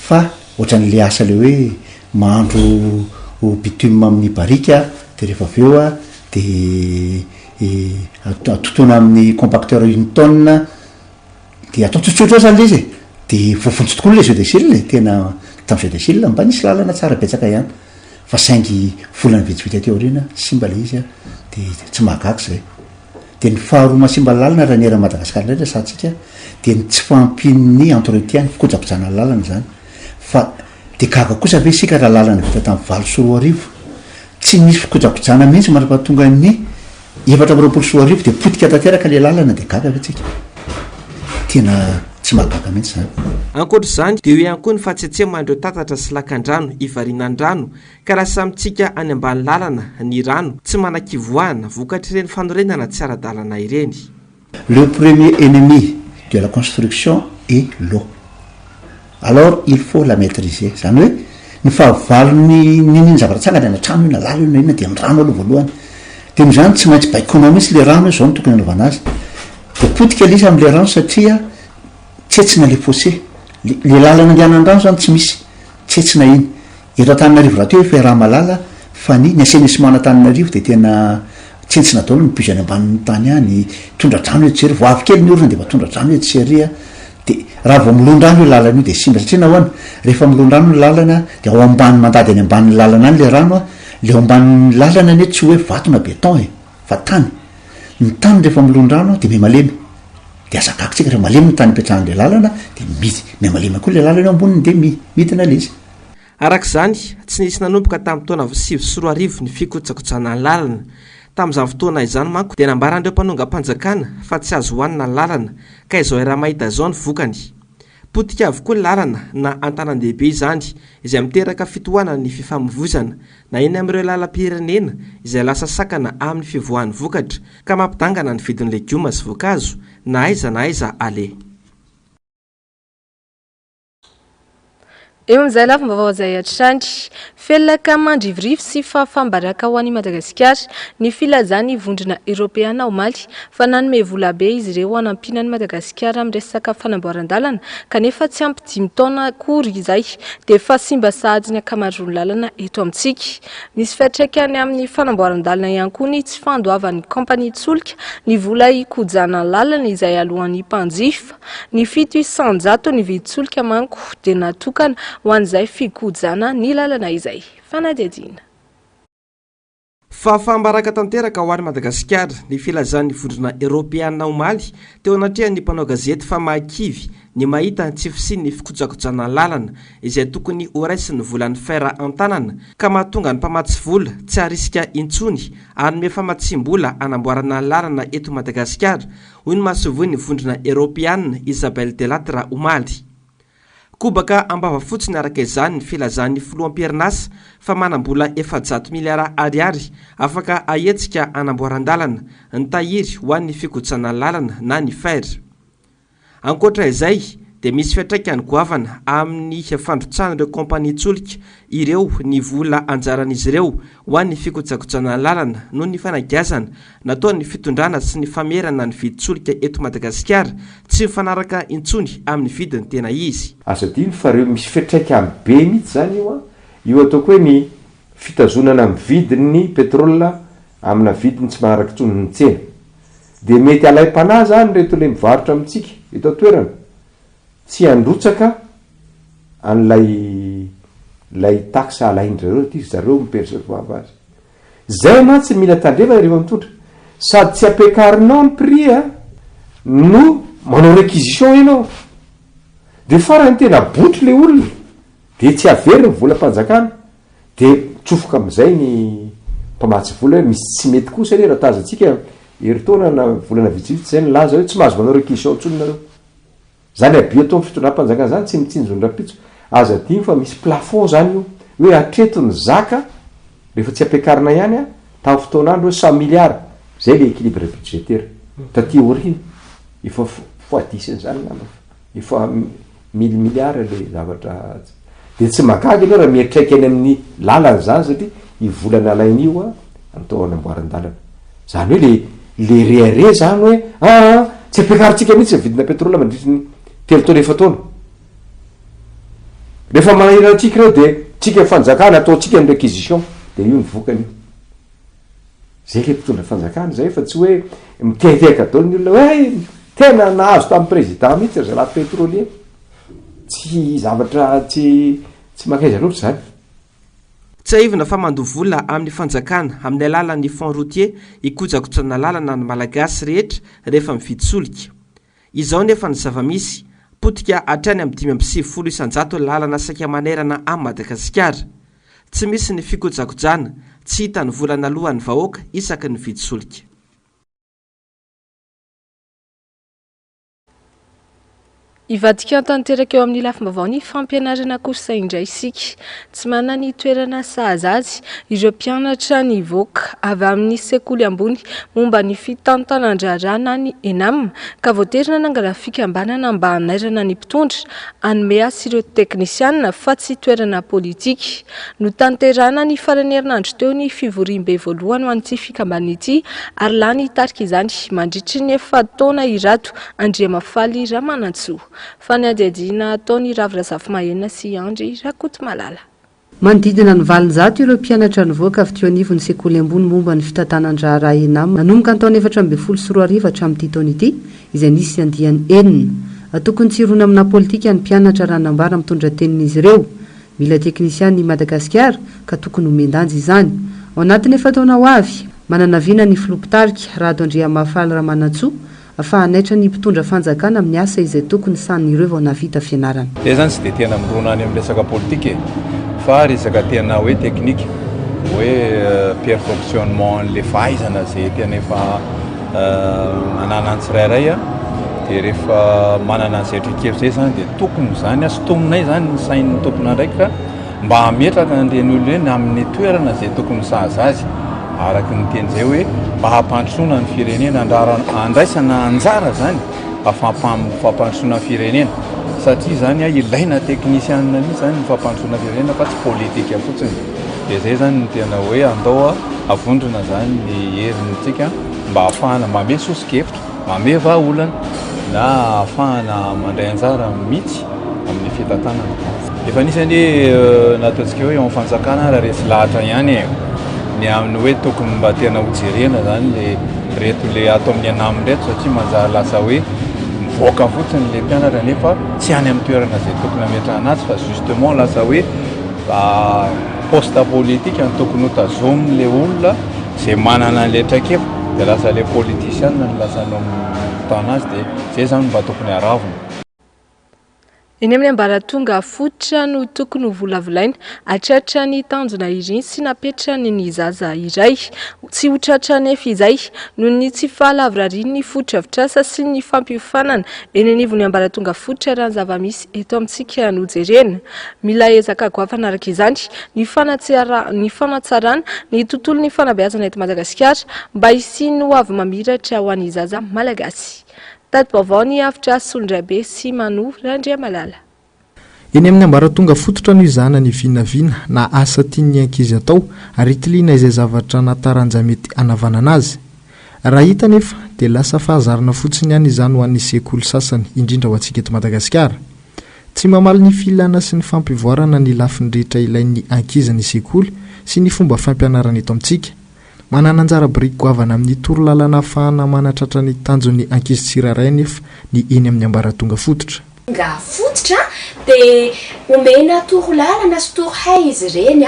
fa ohatran'le asa le hoe mahandro bitume amin'ny barika de rehefa avy eo a de atotona amin'ny compacteur une tonne de atao tsotsotra zany le izy de voafontsy tokoa le geodécile tena tamin'ny geodécile mba nisy lalana tsara betsaka ihany fa saingy volany vitsivitsy teo rina simba le izy a de tsy mahagaga zay de ny faharoa masimba lalana raha ny era Madagasikara indray resantsika de ny tsy fampin'ny entretien ny fikojakojana lalana zany fa de gaga kosa ve sika raha lalana vita tamin'ny 20 tsy nisy fikojakojana mihitsy manapahatonga ny 420 de potika tanteraka le lalana de gaga vetsika tena tsy mahagaga mihitsy zany ankoatra zany de eo ihany koa ny fahatsetsehman'ireo tatatra sy lakan-drano ivarinan-drano ka raha samitsika any ambany lalana ny rano tsy manakivoahana vokatra ireny fanorenana tsy ara-dalana ireny. Le premier ennemi de la construction est l'eau. Alors il faut la maîtriser. Zany hoe ny fahavalony niny zavatra-tsangana any an-trano ina lala ina ina de ny rano aloha voalohany de mizany tsy maintsy baikoina mihitsy le rano zao no tokony anaovana azy de potika le izy am'le rano satria tsetsina le fossé le lalana andehanany rano zany tsy misy tsetsina iny eto Antananarivo raha teo efa raha malala fa ny assainissement Antananarivo de tena tsentsina daholo mipizy any ambanin'ny tany any tondra-drano eo tsery voavy kely ny orona de mba tondra-drano eo tsery de raha vao milon-drano io lalana io de simba satria nahoana rehefa milon-drano ny lalana de ao ambany mandady any ambanin'ny lalana any le rano a le ao ambanin'ny lalana ny tsy hoe vato na béton fa tany ny tany rehefa milon-drano de me malemy de azagaky tsika rehefa malemy ny tany ipetrahan'le lalana de midy me malemy koa le lalana eo amboniny de midina le izy. Arak'izany tsy nisy nanomboka tamin'ny taona 2024 ny fikojakojana ny lalana tamin'izany fotoana izany manko dia nambaran'ireo mpanonga-panjakana fa tsy azo hohanina ny lalana ka izao raha mahita zao ny vokany potika avokoa ny lalana na antanan-dehibe izany izay miteraka fitohanana ny fifamoivozana na eny amin'ireo lalam-pirenena izay lasa sakana amin'ny fivoahan'ny vokatra ka mampidangana ny vidin'ny legioma sy voankazo na aiza ale. Eo amin'izay lafy vaovao izay hatrany felaka mandrivorivy sy fahafambaraka ho an'i Madagasikara ny filazany vondrona Eropeana omaly fa nanome vola be izy ireo hanampiana ny Madagasikara amin'ny resaka fanamboaran-dalana kanefa tsy ampy 10 taona akory izay dia efa simba sahady ny ankamaroan'ny lalana eto amintsika. Misy fiantraikany amin'ny fanamboaran-dalana ihany koa ny tsy fandoavan'ny kompania tsolika ny vola ikojana lalana izay alohan'ny mpanjifa ny 700 ny vidy tsolika manko dia natokana ho an'izay fikojana ny lalana izay fanadihadiana. Fahafambaraka tanteraka ho an'i Madagasikara ny filazan'ny vondrona Eropeana omaly teo anatrehan'ny mpanao gazety fa mahakivy ny mahita tsy fisian'ny fikojakojana lalana izay tokony ho raisin'ny volan'ny fer an-tanana ka mahatonga ny mpamatsy vola tsy harisika intsony hanome famatsim-bola anamboarana lalana eto Madagasikara hoy ny mahasovoan'ny vondrona Eropeana Isabelle Delattre omaly. Kobaka ambava fotsiny araka izany ny filazan'ny filoam-pirinasa fa manam-bola 400 miliara ariary afaka ahetsika anamboaran-dalana ny tahiry ho an'ny fikojana lalana na ny fer. Ankoatra izay dia misy fiantraikany goavana amin'ny fandrotsan'ireo kompania tsolika ireo ny vola anjaran'izy ireo ho an'ny fikojakojana lalana noho ny fanagazana nataon'ny fitondrana sy ny famerana ny vidy tsolika eto Madagasikara tsy mifanaraka intsony amin'ny vidiny tena izy. Azadiny fa reo misy fiantraikany be mihitsy zany io ataoko hoe ny fitazonana amin'ny vidin'ny petrola amina vidiny tsy manaraka intsony ny tsena dia mety alaim-panahy zany reto le mivarotra amintsika eto toerana tsy androtsaka an'lay taxe alaindreo ty zareo mipercevoir azy zay ma tsy mila tandreva rehefa mitondra sady tsy apekarinao ny prix no manao réquisition ianao de farany tena botry le olona de tsy avery ny volam-panjakana de tsofoka amin'izay ny mpamatsy vola hoe misy tsy mety kosa anie raha tazantsika heritaona na volana vitsivitsy zay ny laza hoe tsy mahazo manao réquisition intsony nareo zany aby atao fitondram-panjakana zany tsy mitsinjony rapitso aza dimy fa misy plafond zany io hoe atreto ny zaka rehefa tsy ampiakarina ihany tamin'ny fotoanandro hoe 100 milliards zay le équilibre budgétaire taty orina efa x10 zany ngamba efa 1000 milliards le zavatra de tsy magagy anao raha mietraiky any amin'ny lalana zany satria ivolana alain'io a atao anamboaran-dalana zany hoe le rehare zany hoe tsy ampiakaritsika mihitsy vidina petrola mandritry ny 3 taona 4 taona rehefa manahiranatsika reo de tsika fanjakana ataotsika ny réquisition de io mivokany zay le mpitondra fanjakana zay fa tsy hoe mitehatehaka daolo ny olona hoe tena nahazo tamin'ny président mihitsy za la pétrolier tsy zavatra tsy makaiza loatra zany. Tsy aivina fa mandovola amin'ny fanjakana amin'ny alalan'ny fond routier ikojakotsana lalana ny malagasy rehetra rehefa mividy solika. Izao nefa ny zava-misy potika hatrany amin'ny 570 isanjato lalana saika manerana amin'ny Madagasikara. Tsy misy ny fikojakojana, tsy hita ny volana alohan'ny vahoaka isaky ny vidy solika. Ivadika tanteraka eo amin'ny lafim-baovao ny fampianarana kosa indray isika. Tsy manana ny toerana sahaza azy ireo mpianatra nivoaka avy amin'ny sekoly ambony momba ny fitantanandrarana ny ENAM ka voaterina nangala fikambanana mba hanairana ny mpitondra hanome asa ireo teknisianina fa tsy toerana politika. No tanterana ny farany herinandro teo ny fivoriam-be voalohany ho an'ity fikambanana ity ary lany hitarika izany mandritry ny 7 taona irato Andriamafaly Ramanantsoa. Fa ny adiadiana ataony Ravirazafi Mahena sy Andry Rakotomalala. Manodidina ny 700 ireo mpianatra nivoaka avy teo anivon'ny sekoly ambony momba ny fitantanandrara ENAM nanomboka ny taona 2014 hatramin'ity taona ity izay nisy andiany enina. Tokony tsy irona amina politika ny mpianatra raha nambara mitondra tenin'izy ireo. Mila teknisian'ny Madagasikara ka tokony homendanjy izany. Ao anatin'ny efa taona ho avy manana viana ny filopitarika Rado Andriamafaly Ramanantsoa afa hanaitra ny mpitondra fanjakana amin'ny asa izay tokony san'ireo vao navita fianarana. Dia zany tsy dia tena mirona any amin'ny resaka politika fa resaka tena hoe teknika hoe perfectionnement le fahaizana zay tena efa manana tsirairay dia rehefa manana an'izay trikevy zay zany dia tokony zany sotominay zany ny sain'ny tompona ndraiky fa mba hametraka an'ireny olona ireny amin'ny toerana zay tokony sahaza azy araky ny teny zay hoe mba hampandrosoana ny firenena andraisana anjara zany fampandrosoana ny firenena satria zany ilaina teknisianina mihitsy zany ny fampandrosoana firenena fa tsy politika fotsiny. Dia zay zany ny tena hoe andao avondrona zany ny herintsika mba ahafahana mame sosikevitra mame vahaolana na ahafahana mandray anjara mihitsy amin'ny fitantanana. Efa nisany nataontsika hoe amin'ny fanjakana raha resy lahatra ihany ny amin'ny hoe tokony mba tena hojerena zany le reto le ato amin'ny ENAM reto satria manjary lasa hoe mivoaka fotsiny le mpianatra nefa tsy any amin'ny toerana zay tokony hametrahana azy fa justement lasa hoe poste politique ny tokony ho tazominy le olona zay manana an'le traikefa dia lasa le politicianina ny lasa no mitana azy dia zay zany mba tokony haravina. Eny amin'ny ambaratonga fototra no tokony ho volavolaina hatratra ny tanjona iriny sy napetrany ny zaza iray. Tsy ho tratra nefa izay noho ny tsy fahalavrariany ny fototra-avitrasa sy ny fampiofanana eny anivon'ny ambaratonga fototra raha ny zava-misy eto amintsika nojerena. Mila ezaka goavana araka izany ny fanatsarana ny tontolon'ny fanabeazana eto Madagasikara mba hisiny ho avy mamiratra ho an'ny zaza malagasy. Tady vaovao ny hafitra Sondrabe sy Mano Randriamalala. Eny amin'ny ambaratonga fototra no izana ny vinavina na asa tian'ny ankizy atao ary tiliana izay zavatra nataranja mety anavanana azy. Raha hita nefa dia lasa fahazarana fotsiny ihany izany ho an'ny sekoly sasany indrindra ho antsika eto Madagasikara. Tsy mamaly ny filana sy ny fampivoarana ny lafiny rehetra ilain'ny ankizy ny sekoly sy ny fomba fampianarana eto amintsika. Manana anjara biriky goavana amin'ny torolalana ahafahana manatratra ny tanjon'ny ankizy tsiraray nefa ny eny amin'ny ambaratonga fototra. Nga fototra dia omena torolalana sy torohay izy ireny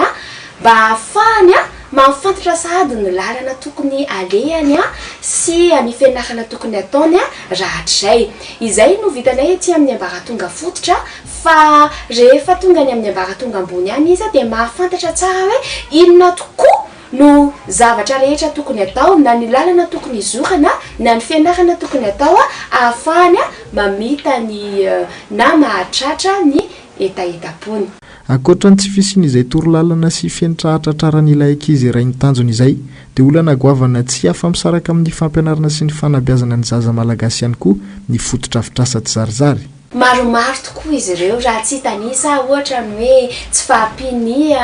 mba ahafahany mahafantatra sady ny lalana tokony alehany sy ny fianarana tokony ataony rahatr'izay. Izay no vitanay ety amin'ny ambaratonga fototra fa rehefa tonga ny amin'ny ambaratonga ambony any izy dia mahafantatra tsara hoe inona tokoa no zavatra rehetra tokony atao na ny lalana tokony izorana na ny fianarana tokony atao ahafahany mamita ny na mahatratra ny etaetapony. Ankoatra ny tsy fisian'izay torolalana sy fiantrahatratraran'ilay ankizy iray ny tanjony izay dia olana goavana tsy afa-misaraka amin'ny fampianarana sy ny fanabeazana ny zaza malagasy ihany koa ny fototra avitrasa tsy zarizary. maromaro tokoa izy ireo raha tsy hitanisa ohatra ny hoe tsy fahampiny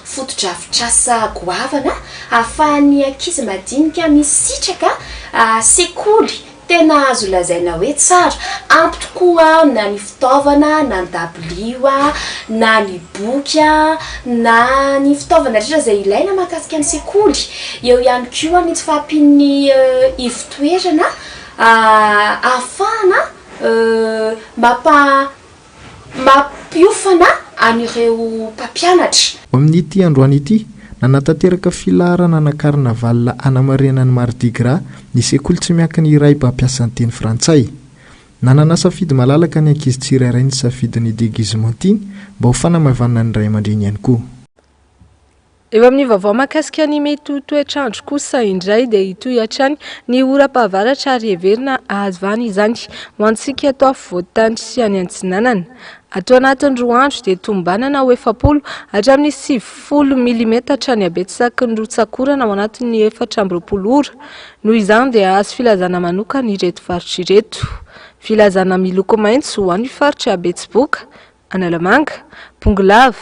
fotodrafitrasa goavana ahafahan'ny ankizy madinika misitraka sekoly tena azo lazaina hoe tsara ampy tokoa na ny fitaovana na ny dabilio na ny boky na ny fitaovana rehetra izay ilaina mahakasika ny sekoly eo ihany koa ny tsy fahampian'ny ivitoerana ahafahana mampiofana an'ireo mpampianatra. Amin'ity androany ity nanatanteraka filaharana ana-karina valina anamarenany Mardi Gras ny sekoly tsy miankiny iray mpampiasa ny teny frantsay. Nanana safidy malalaka ny ankizy tsirairay ny safidiny déguisementiny mba ho fanamavana ny ray aman-dreny ihany koa. Eo amin'ny vaovao mahakasika ny mety toetrandro kosa indray dia itoy hatrany ny oram-pahavaratra ary heverina ahazovana izany ho antsika atao afovoantany sy any Antsinanana. Atao anatin'ny 2 andro dia tombanana ho 70 hatramin'ny 70 mm hatrany Abetsaky ny Rotsakorana ao anatin'ny 420 ora. Noho izany dia azo filazana manokana ireto faritra ireto. Filazana miloko maitso ho an'ny faritra Betsiboka, Analamanga, Pongalava,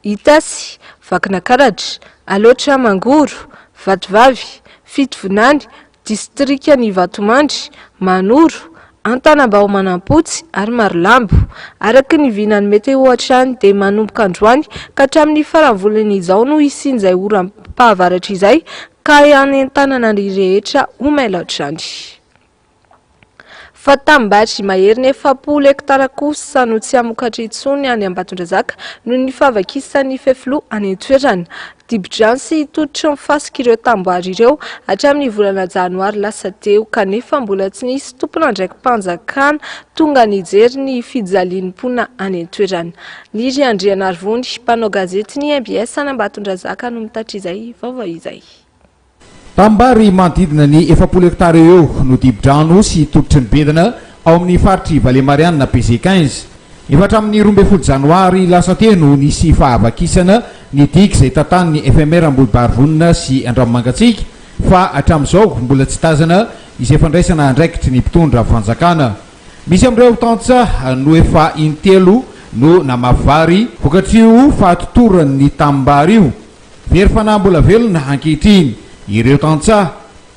Itasy, Vakinakaratra, Aloatra Mangoro, Vatovavy, Fitovonany, distrikan'ny Vatomandry, Manoro, Antanambao Manampotsy ary Marilambo. Araka ny vinany meteo hatrany dia manomboka androany ka hatramin'ny faran'ny volana izao no isin'izay oram-pahavaratra izay ka any an-tanana rehetra ho maila hatrany. Fa tambatra mahery ny 70 hektara kosa no tsy amokatra intsony any Ambatondrazaka noho ny fahavakisan'ny fefilo any an-toerana. Dibo-drano sy hitoditra mifasika ireo tamboary ireo hatramin'ny volana janoary lasa teo kanefa mbola tsy nisy tompona andraiki-panjakana tonga nijery ny fijaliam-pona any an-toerana. Liry Andrianarivony, mpanao gazety ny MBS any Ambatondrazaka no mitatra izay vaovao izay. Tambary manodidina ny 70 hektara eo no dibo-drano sy todotry ny bedana ao amin'ny faritry Valemariana PG15. Efa hatramin'ny 12 janoary lasa teo no nisy fahavakisana ny diky izay tantanin'ny FMR Ambohibarivonina sy Andramomangatsiaka fa hatramin'izao mbola tsy tazana izay fandraisana andraikitry ny mpitondra fanjakana. Misy amin'ireo tantsa no efa intelo no namavary vokatrio fahatotoran'ny tambary io. Very fanahy mbola velona ankehitriny ireo tantsa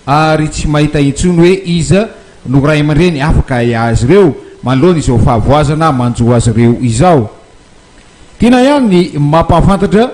ary tsy mahita intsony hoe iza no ray aman-dreny afaka azy ireo manoloana izao fahavoazana manjo azy ireo izao. Tena ihany ny mampahafantatra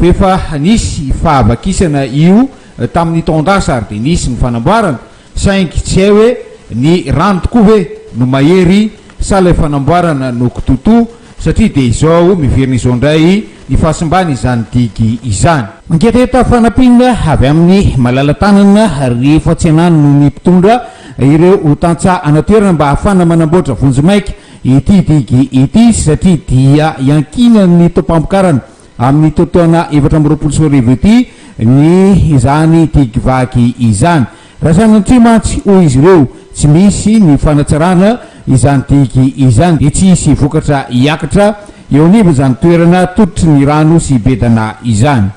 efa nisy fahavakisana io tamin'ny taondasa ary dia nisy ny fanamboarana saingy tsy hay hoe ny rano tokoa hoe no mahery sa ilay fanamboarana no kitoto satria dia izao miverina izao indray ny fahasimbany izany digy izany. Anketeta fanampinina avy amin'ny malala-tanana rehefa tsy anano no ny mpitondra ireo tantsa anatoerana mba ahafana manamboatra vonjimaika ity digy ity satria dia iankina ny tompampokarana amin'ny totoana 420 sorivo ity ny izany digy vaky izany. Raha sanatria mantsy hoy izy ireo tsy misy ny fanatsarana izany digy izany dia tsy hisy vokatra hiakatra eo anivony izany toerana tototry ny rano sy bedana izany.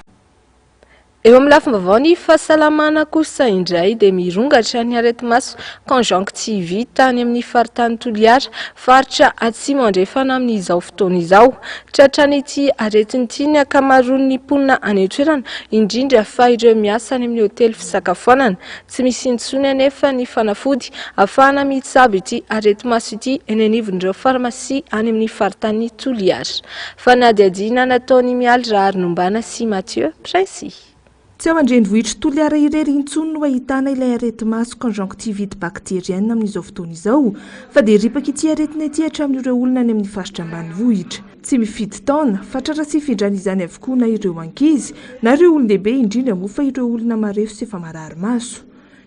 Eo amin'ny lafim-baovao ny fahasalamana kosa indray dia mirongatra ny areti-maso conjonctivite tany amin'ny faritany Toliara, faritra atsimo andrefana amin'izao fotoana izao. Tratrany ity aretin'ity ny ankamaroan'ny mponina any an-toerana indrindra fa ireo miasa any amin'ny hotely fisakafoanana. Tsy misy intsony anefa ny fanafody ahafahana mitsabo ity areti-maso ity eny anivon'ireo farmasia any amin'ny faritany Toliara. Fanadihadiana nataony Mialy Raharinombana sy Mathieu Prince. Tsy ao andrenivohitra Toliara irery intsony no ahitana ilay areti-maso conjonctivite bakterienne amin'izao fotoana izao fa dia ripaka ity aretina ity hatramin'ireo olona any amin'ny faritra ambanivohitra. Tsy mifidy taona fa tratra sy fidrany izany avokoa na ireo ankizy na ireo olon-dehibe indrindra moa fa ireo olona marefo sy efa marary maso.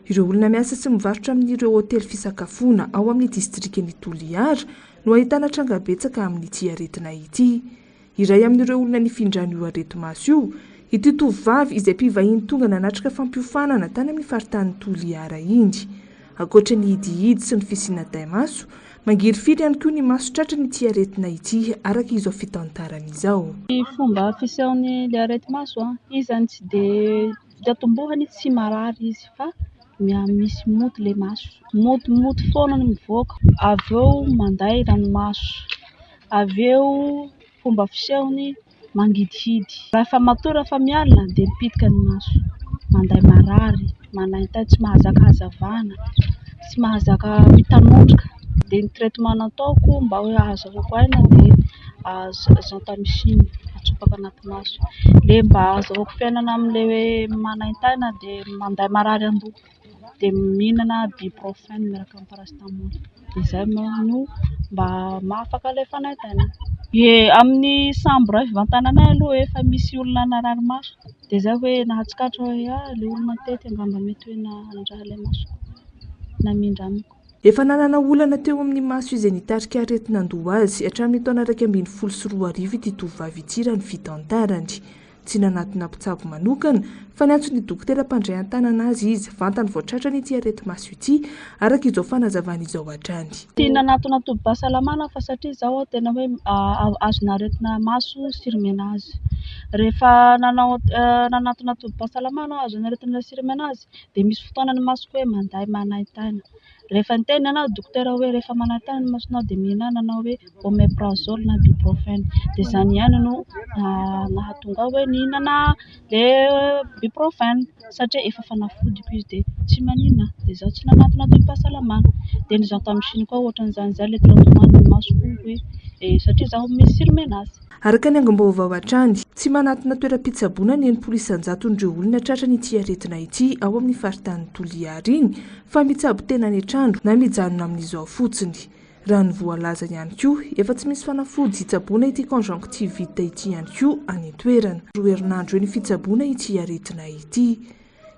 Ireo olona miasa sy mivarotra amin'ireo hotely fisakafoana ao amin'ny distrikan'ny Toliara no ahitana tranga betsaka amin'ity aretina ity. Iray amin'ireo olona nifindran'io areti-maso io ity tovovavy izay mpivahiny tonga nanatrika fampiofanana tany amin'ny faritany Toliara indy. Ankoatra ny hidihidy sy ny fisiana taimaso, mangiry firy ihany koa ny maso tratra n'ity aretina ity araka izao fitantarana izao. Ny fomba fisehoan'ny aretina maso izy zany tsy dia atombohany tsy marary izy fa misy moto le maso, motomoto foana ny mivoaka, avy eo manday ranomaso, avy eo fomba fisehony mangidihidy. Rehefa matory fa mialina dia mipitika ny maso, manday marary, manahintay tsy mahazaka hazavana, tsy mahazaka mitanondrika. Dia ny traitement nataoko mba hoe ahazoako aina dia gentamicine atsopaka anaty maso. Le mba ahazoako fiainana amin'ilay hoe manahintayna dia manday marary an-doha, dia mihinana ibuprofène miaraka amin'ny paracétamol. Dia izay no mba mahafaka ilay fanahintaina. Amin'ny sambo iray fivantananay aloha efa misy olona narary maso, dia izay hoe nahatsikatra hoe ilay olona tety angamba mety hoe nandraha ilay maso na mindramiko. Efa nanana olana teo amin'ny maso izay nitarika aretin'andoha azy hatramin'ny taona 2014 ity tovovavy ity raha ny fitantarany. Tsy nanatona mpitsabo manokana fa ny antson'ny dokotera mpandray an-tanana azy izy vantany voatratra n'ity areti-maso ity araka izao fanazavana izao hatrany. Tsy nanatona tobim-pahasalamana fa satria izao tena hoe azona aretina maso sirmenazy. Rehefa nanatona tobim-pahasalamana azona aretina sirmenazy dia misy fotoana ny masoko hoe manday manahintana. Rehefa niteny anao dokotera hoe rehefa manahintana ny masonao dia mihinana anao hoe omeprazole na ibuprofène. Dia izany ihany no nahatonga hoe nihinana le ibuprofène satria efa fanafodiko izy dia tsy maninona. Dia izaho tsy nanatona tobim-pahasalamana. Dia ny gentamicine koa ohatran'izany izay le traitement masoko hoe satria izaho misy sirmenazy. Araka ny angom-baovao hatrany, tsy manatona toeram-pitsaboana ny 900 olona tratra n'ity aretina ity ao amin'ny faritany Toliara iny fa mitsabo tena ny trandro na mijanona amin'izao fotsiny. Raha ny voalaza ihany koa, efa tsy misy fanafody hitsaboana ity conjonctivite ity ihany koa any toerana. Roa herinandro ny fitsaboana ity aretina ity.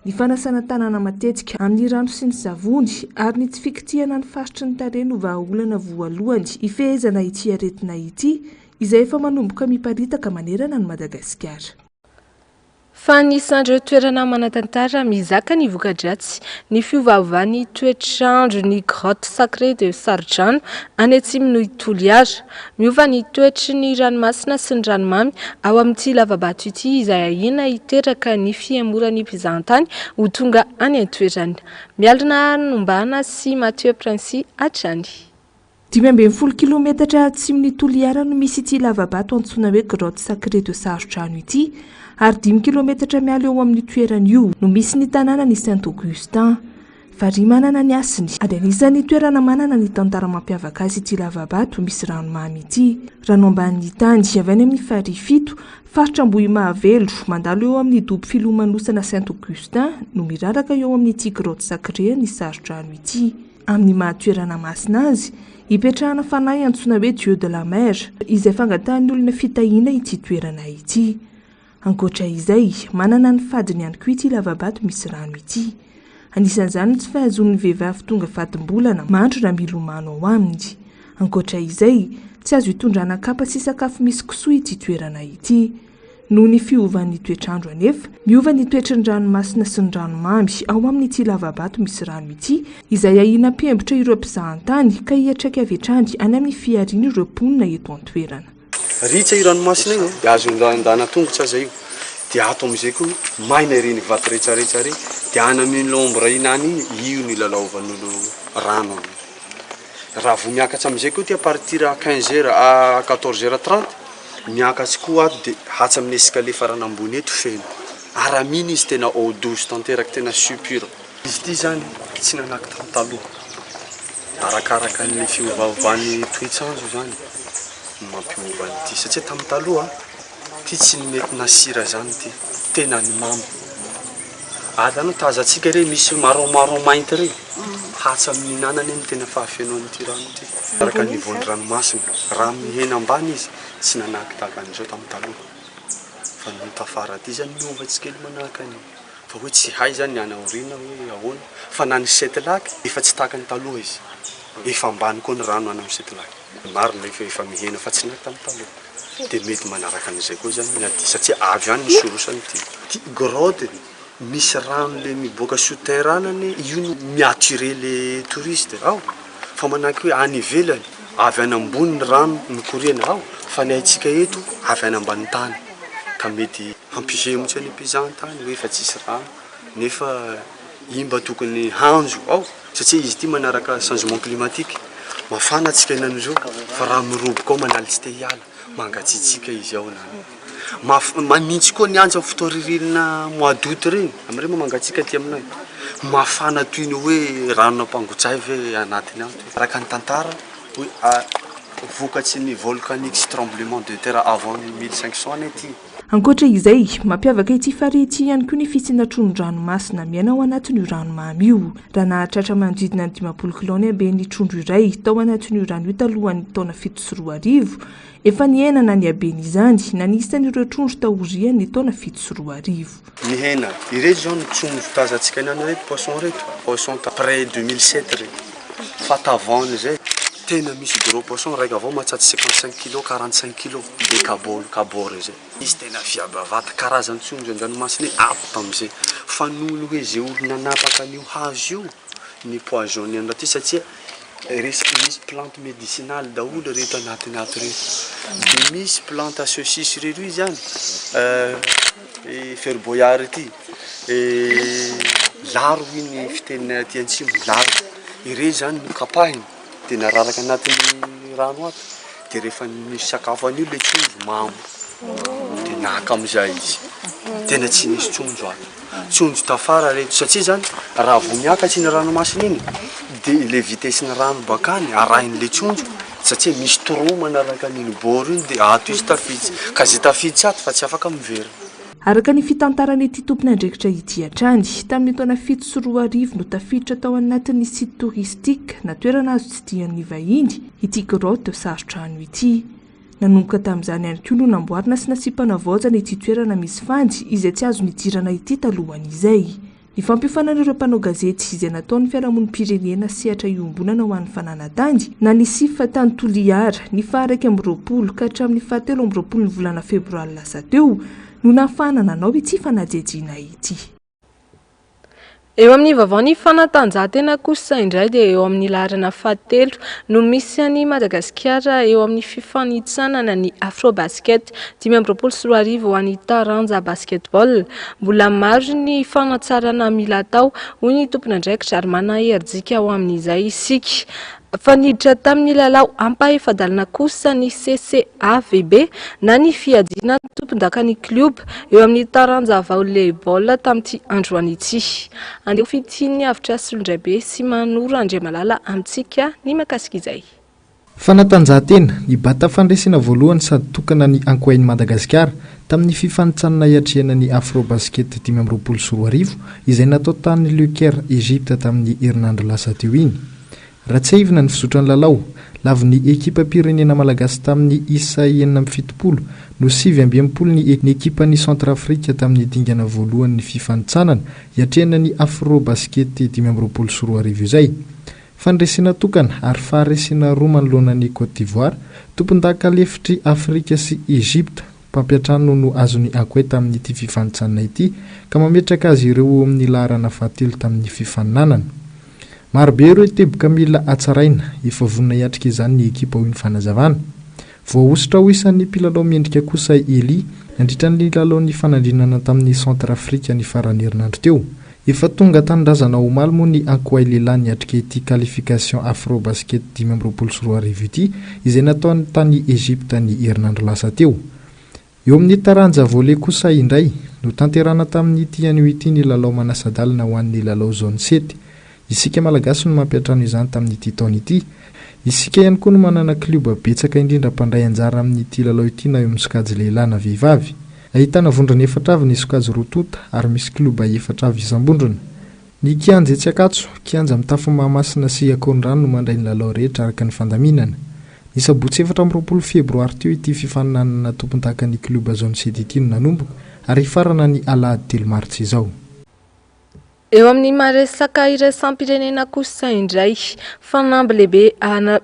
Ny fanasana tanana matetika amin'ny rano sy ny savony ary ny tsy fikitihana ny faritry ny tarehy no vahaolana voalohany ifehezana ity aretina ity izay efa manomboka miparitaka manerana ny Madagasikara. Fa anisan'ireo toerana manan-tantara mizaka ny voka-dratsy ny fiovaovan'ny toetr'andro ny grotte sacrée de Sarojano any atsimon'ny Toliara. Miova ny toetry ny ranomasina sy ny ranomamy ao amin'ity lavabato ity izay ahina hiteraka ny fiamoran'ny mpizahatany ho tonga any an-toerana. Mialina nombana sy Mathieu Princy hatrany. 12 kilometatra atsimon'ny Toliara no misy ity lavabato antsoina hoe grotte sacrée de Sarojano ity, ary 10 kilometatra miala eo amin'ny toerana io no misy ny tanàna ny Saint-Augustin. Fary manana ny asiny ary anisan'ny toerana manana ny tantara mampiavaka azy ity lavabato misy ranomamy ity. Rano ambanin'ny tany avy any amin'ny fary 7 faritra Ambohimavelo mandalo eo amin'ny dobo filomanosana Saint-Augustin no miraraka eo amin'ity grotte sacrée ny Sarojano ity. Amin'ny mahatoerana masina azy ipetrahana fanahy antsoina hoe Dieu de la Mer izay fangatahan'ny olona fitahiana ity toerana ity. Ankoatra izay, manana ny fadiny ihany koa ity lavabato misy rano ity. Anisan'izany tsy fahazon'ny vehivavy tonga fatim-bolana mandro raha milomano ao aminy. Ankoatra izay, tsy azo hitondrana kapa sy sakafo misy kisoa ity toerana ity. Noho ny fiovan'ny toetr'andro anefa, miova ny toetr'ny ranomasina sy ny ranomamy ao amin'ity lavabato misy rano ity, izay ahina pembotra ireo mpizahatany ka hiatraika avy hatrany any amin'ny fiariana ireo mponina eto an-toerana. Ritsa io ranomasina io dia azo ndana tongotra aza io dia ato amin'izay koa maina ireny vato rehetrarehetra reny dia any amin'ny l'ombre inany io ny lalaovan'olo rano. Raha vao miakatra amin'izay koa tia partir à 15h à 14h30 miakatra koa ato dia hatsa amin'ny escalier farany ambony eto feno. Araminy izy tena eau douce tanteraka tena super. Izy ity zany tsy nanaky tamin'ny taloha. Arakaraka ny fiovaovan'ny toetr'andro zany mampiova ity satria tamin'ny taloha ty tsy mety nasira zany ty tena ny mamy. Adano tazatsika re misy marron mainty re hatsa amin'ny nanany ny tena fahafenoan'ity rano ity. Araka ny nivon'ny ranomasina raha mihena ambany izy tsy nanaky tahaka an'izao tamin'ny taloha. Fa ny tafara aty zany miova tsy kely manahaka an'io. Fa hoe tsy hay zany ny anaoriana hoe ahoana fa na ny setlaky efa tsy tahaka ny taloha izy. Efa ambany koa ny rano any amin'ny setlaky. Marina efa mihena fa tsy naky tamin'ny taloha. Dia mety manaraka an'izay koa zany ny aty satria avy any ny sorosany ity. Ty grotte misy rano le miboaka souterrainany io no miattirer les touristes ao. Fa manahaka hoe any ivelany avy any ambony ny rano mikorena ao fa ny antsika eto avy any ambany tany. Ka mety hampisemotsy any mpizahatany hoe efa tsisy rano nefa imba tokony hanjo ao satria izy ity manaraka changement climatique mafana atsika inan'izao fa raha miroboka ao manalitsy te hiala mangatsitsika izy ao manintsy koa ny anja fotoa ririnina mois d'août reny am'ireny mangatsika ty aminay mafana toy ny hoe ranona mpangotsay ve anatiny ao araka ny tantara hoe vokatsy ny volcanique sy tremblement de terre avant 1500 any aty. Ankoatra izay mampiavaka ity fary ity ihany koa ny fisiana trondro-dranomasina miaina ao anatin'io ranomamy io. Raha nahatratra manodidina ny 10 kilôny be ny trondro iray tao anatin'io rano io talohan'ny taona 7 efa nihenana ny haben'izany na nisan'ireo trondro tahoriany taona 7 Ny hena ireto zao ny trondro tazantsika inany reto poisson près 2007 reto fa tavany zay tena misy gros poisson raiky avao matsatsy 55 kg 45 kg be kaboro zay izy tena fiabavata karazany trondro an-dranomasina apta am'izay fa noho hoe zay olona napaka an'io hazo io ny poison ny ty satria misy plante médicinale daoly reto anatiny ato reto de misy plante associée reto izy zany ferboyard ity laro iny fitenina aty antsimo laro ire zany nokapahiny de nararaka anatin'ny rano ato de rehefa misy sakafo an'io le trondro mamo de naka am'izay izy tena tsy nisy trondro ato trondro tafara reto satria zany raha vo miakatsy ny ranomasina iny de le vitesse ny rano bakany arahin'le trondro satria misy toro manaraka an'iny boro iny de ato izy tafiditsy ka zay tafiditsy ato fa tsy afaka miverina. Araka ny fitantaran'ity tompona andraikitra ity hatrany tamin'ny taona 7 no tafiditra tao anatin'ny site touristique na toerana azo tsidihan'ny vahiny ity grotte sarotra ano ity. Nanomboka tamin'izany ihany koa no namboarina sy nasipanavaozana ity toerana misy fandy izay tsy azo nidirana ity talohan'izay. Ny fampiofanan'ireo mpanao gazety izay nataon'ny fiarahamonim-pirenena sehatra iombonana ho an'ny fananatandy na ny sifa tany Toliara ny 20 ka hatramin'ny 17 ny volana febroary lasa teo no nafana nanao ity fanadihadiana ity. Eo amin'ny vaovao ny fanatanjahantena kosa indray dia eo amin'ny laharana 7 no misy any Madagasikara eo amin'ny fifanitsanana ny Afrobasket 2024 ho an'ny taranja basketball. Mbola maro ny fanatsarana mila atao hoy ny tompon'andraikitra ary manaherijika ao amin'izay isika. Faniditra tamin'ny lalao ampahefadalina kosa ny CCAVB na ny fiadiana tompon-dakan'ny club eo amin'ny taranja volleyball tamin'ity androany ity. Andeha fitiany avitra Solondraibe sy Manoro Andriamalala amintsika ny makasika izay. Fanatanjahantena ny bata fandresena voalohany sady tokana ny ankoain'i Madagasikara tamin'ny fifanitsanana hiatrehana ny Afrobasket 2024 izay natao tany Le Caire Egypte tamin'ny herinandro lasa teo iny. Raha tsy haivina ny fizotran'ny lalao, lavin'ny ekipa pirenena malagasy tamin'ny isa 7 no 7 ny ekipan'ny Centrafrika tamin'ny dingana voalohan'ny fifanitsanana hiatrehana ny Afrobasket 2024 izay. Fandresena tokana ary faharesena roa manoloanan'ny Côte d'Ivoire, tompon-daka lefitry Afrika sy Egypte mpampiatrano no azony ankoay tamin'ity fifanitsanana ity ka mametraka azy ireo amin'ny laharana 7 tamin'ny fifaninanana. Marobe ireo teboka mila atsaraina efa vonina hiatrika izany ny ekipa hoy ny fanazavana. Voahosotra ho isan'ny mpilalao mendrika kosa Eli nandritra ny lalaon'ny fanandrinana tamin'ny Centrafrika ny farany herinandro teo. Efa tonga tanindrazana ho maly moa ny ankoay lehilahy niatrika ity qualification Afrobasket 2024 ity izay nataony tany Egypte ny herinandro lasa teo. Eo amin'ny taranja volley kosa indray no tanterana tamin'ny tian'io ity ny lalao manasadalina ho an'ny lalao zone 7. Isika malagasy no mampiatrano izany tamin'ity taona ity. Isika ihany koa no manana kluba betsaka indrindra mpandray anjara amin'ity lalao ity na eo amin'ny sokajy lehilahy na vehivavy. Ahitana vondrana 4 avy ny sokajy rotota ary misy kluba 4 avy isam-bondrona. Ny kianja Tsiakatso, kianja mitafo Mahamasina sy Akorondrano no mandray ny lalao rehetra araka ny fandaminana. Ny sabotsy 14 febroary teo ity fifaninanana tompon-dakan'ny kluba zone 7 ity no nanomboka ary farana ny alahady 3 martsa izao. Eo amin'ny maresaka iraisam-pirenena kosa indray fanamby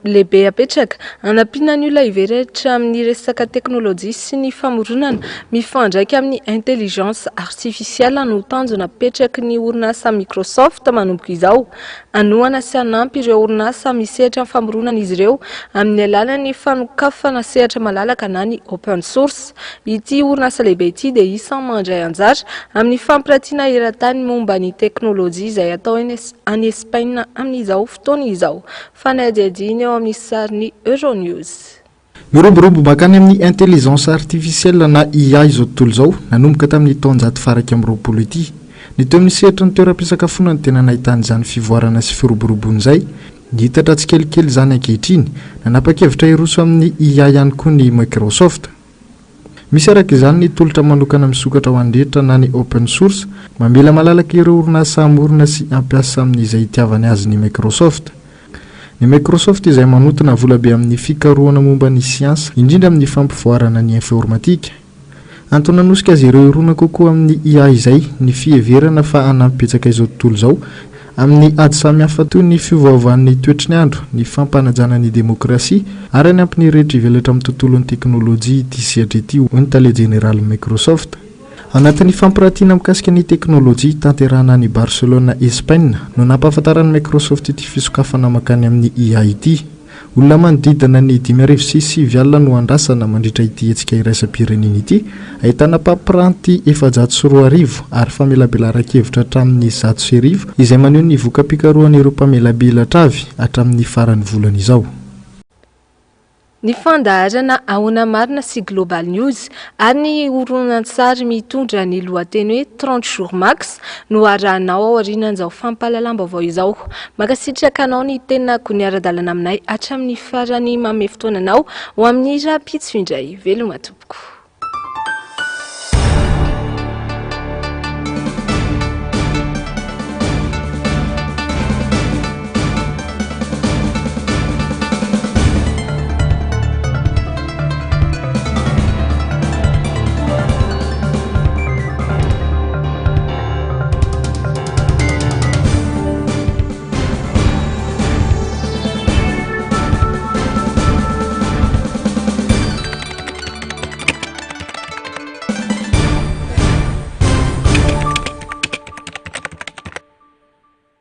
lehibe apetraka anampiana ny olona iveretra amin'ny resaka teknôlôjia sy ny famoronana mifandraika amin'ny intelligence artificielle no tanjona apetraky ny orinasa Microsoft manomboka izao. Anohana sy anampy ireo orinasa misehatra amin'ny famoronana izy ireo amin'ny alalan'ny fanokafana sehatra malalaka na ny open source. Ity orinasa lehibe ity dia isan'ny mandray anjara amin'ny fampiratiana eran-tany momba ny teknôlôjia izay atao any Espagne amin'izao fotoana izao. Fanadiadiny eo amin'ny sariny Euronews. Miroborobo makany amin'ny intelligence artificielle na IA izao tontolo izao nanomboka tamin'ny taonjato faraka amin'ny roapolo ity. Ny teo amin'ny sehatra ny toeram-pisakafoanana tena nahitany izany fivoarana sy firoborobony izay. Hitatra tsy kelikely izany ankehitriny, nanapa-kevitra hiroso amin'ny IA ihany koa ny Microsoft. Misy araka izany ny tolotra manokana misokatra ho andrehetra na ny open source, mamela malalaka ireo orinasa amorona sy ampiasa amin'izay itiavany azy ny Microsoft. Ny Microsoft izay manotona vola be amin'ny fikarohana momba ny siansa, indrindra amin'ny fampivoarana ny informatika. Antony nanosika azy ireo irona kokoa amin'ny IA izay ny fiheverana fa hanampitsaka izao tontolo izao amin'ny ady samihafa toy ny fiovaovan'ny toetry ny andro, ny fampanajana ny demokrasia ary ny ampiny rehetra ivelatra amin'ny tontolon'ny teknôlôjia ity sehatra ity, hoy ny tale jeneraly Microsoft. Anatin'ny fampiratiana mikasika ny teknôlôjia tanterahana any Barcelona, Espagne no nampahafantaran'ny Microsoft ity fisokafana makany amin'ny IA ity. Olona manodidina ny 5.6 alina no andrasana mandritra ity hetsika iraisam-pirenena ity, ahitana mpampiranty 410 ary famelabelan-kevitra hatramin'ny 110 izay maneho ny voka-pikarohan'ireo mpamelabelatra avy hatramin'ny faran'ny volana izao. Ny fandaharana ahona marina sy Global News ary ny horonan-tsary mitondra ny lohateny hoe 30 jours max no arahanao ao aorianan'izao fampahalalam-baovao izao. Makasitraka anao ny tena koniara-dalana aminay hatramin'ny farany manome fotoananao ho amin'ny raha-pitsy indray. Veloma tompoko.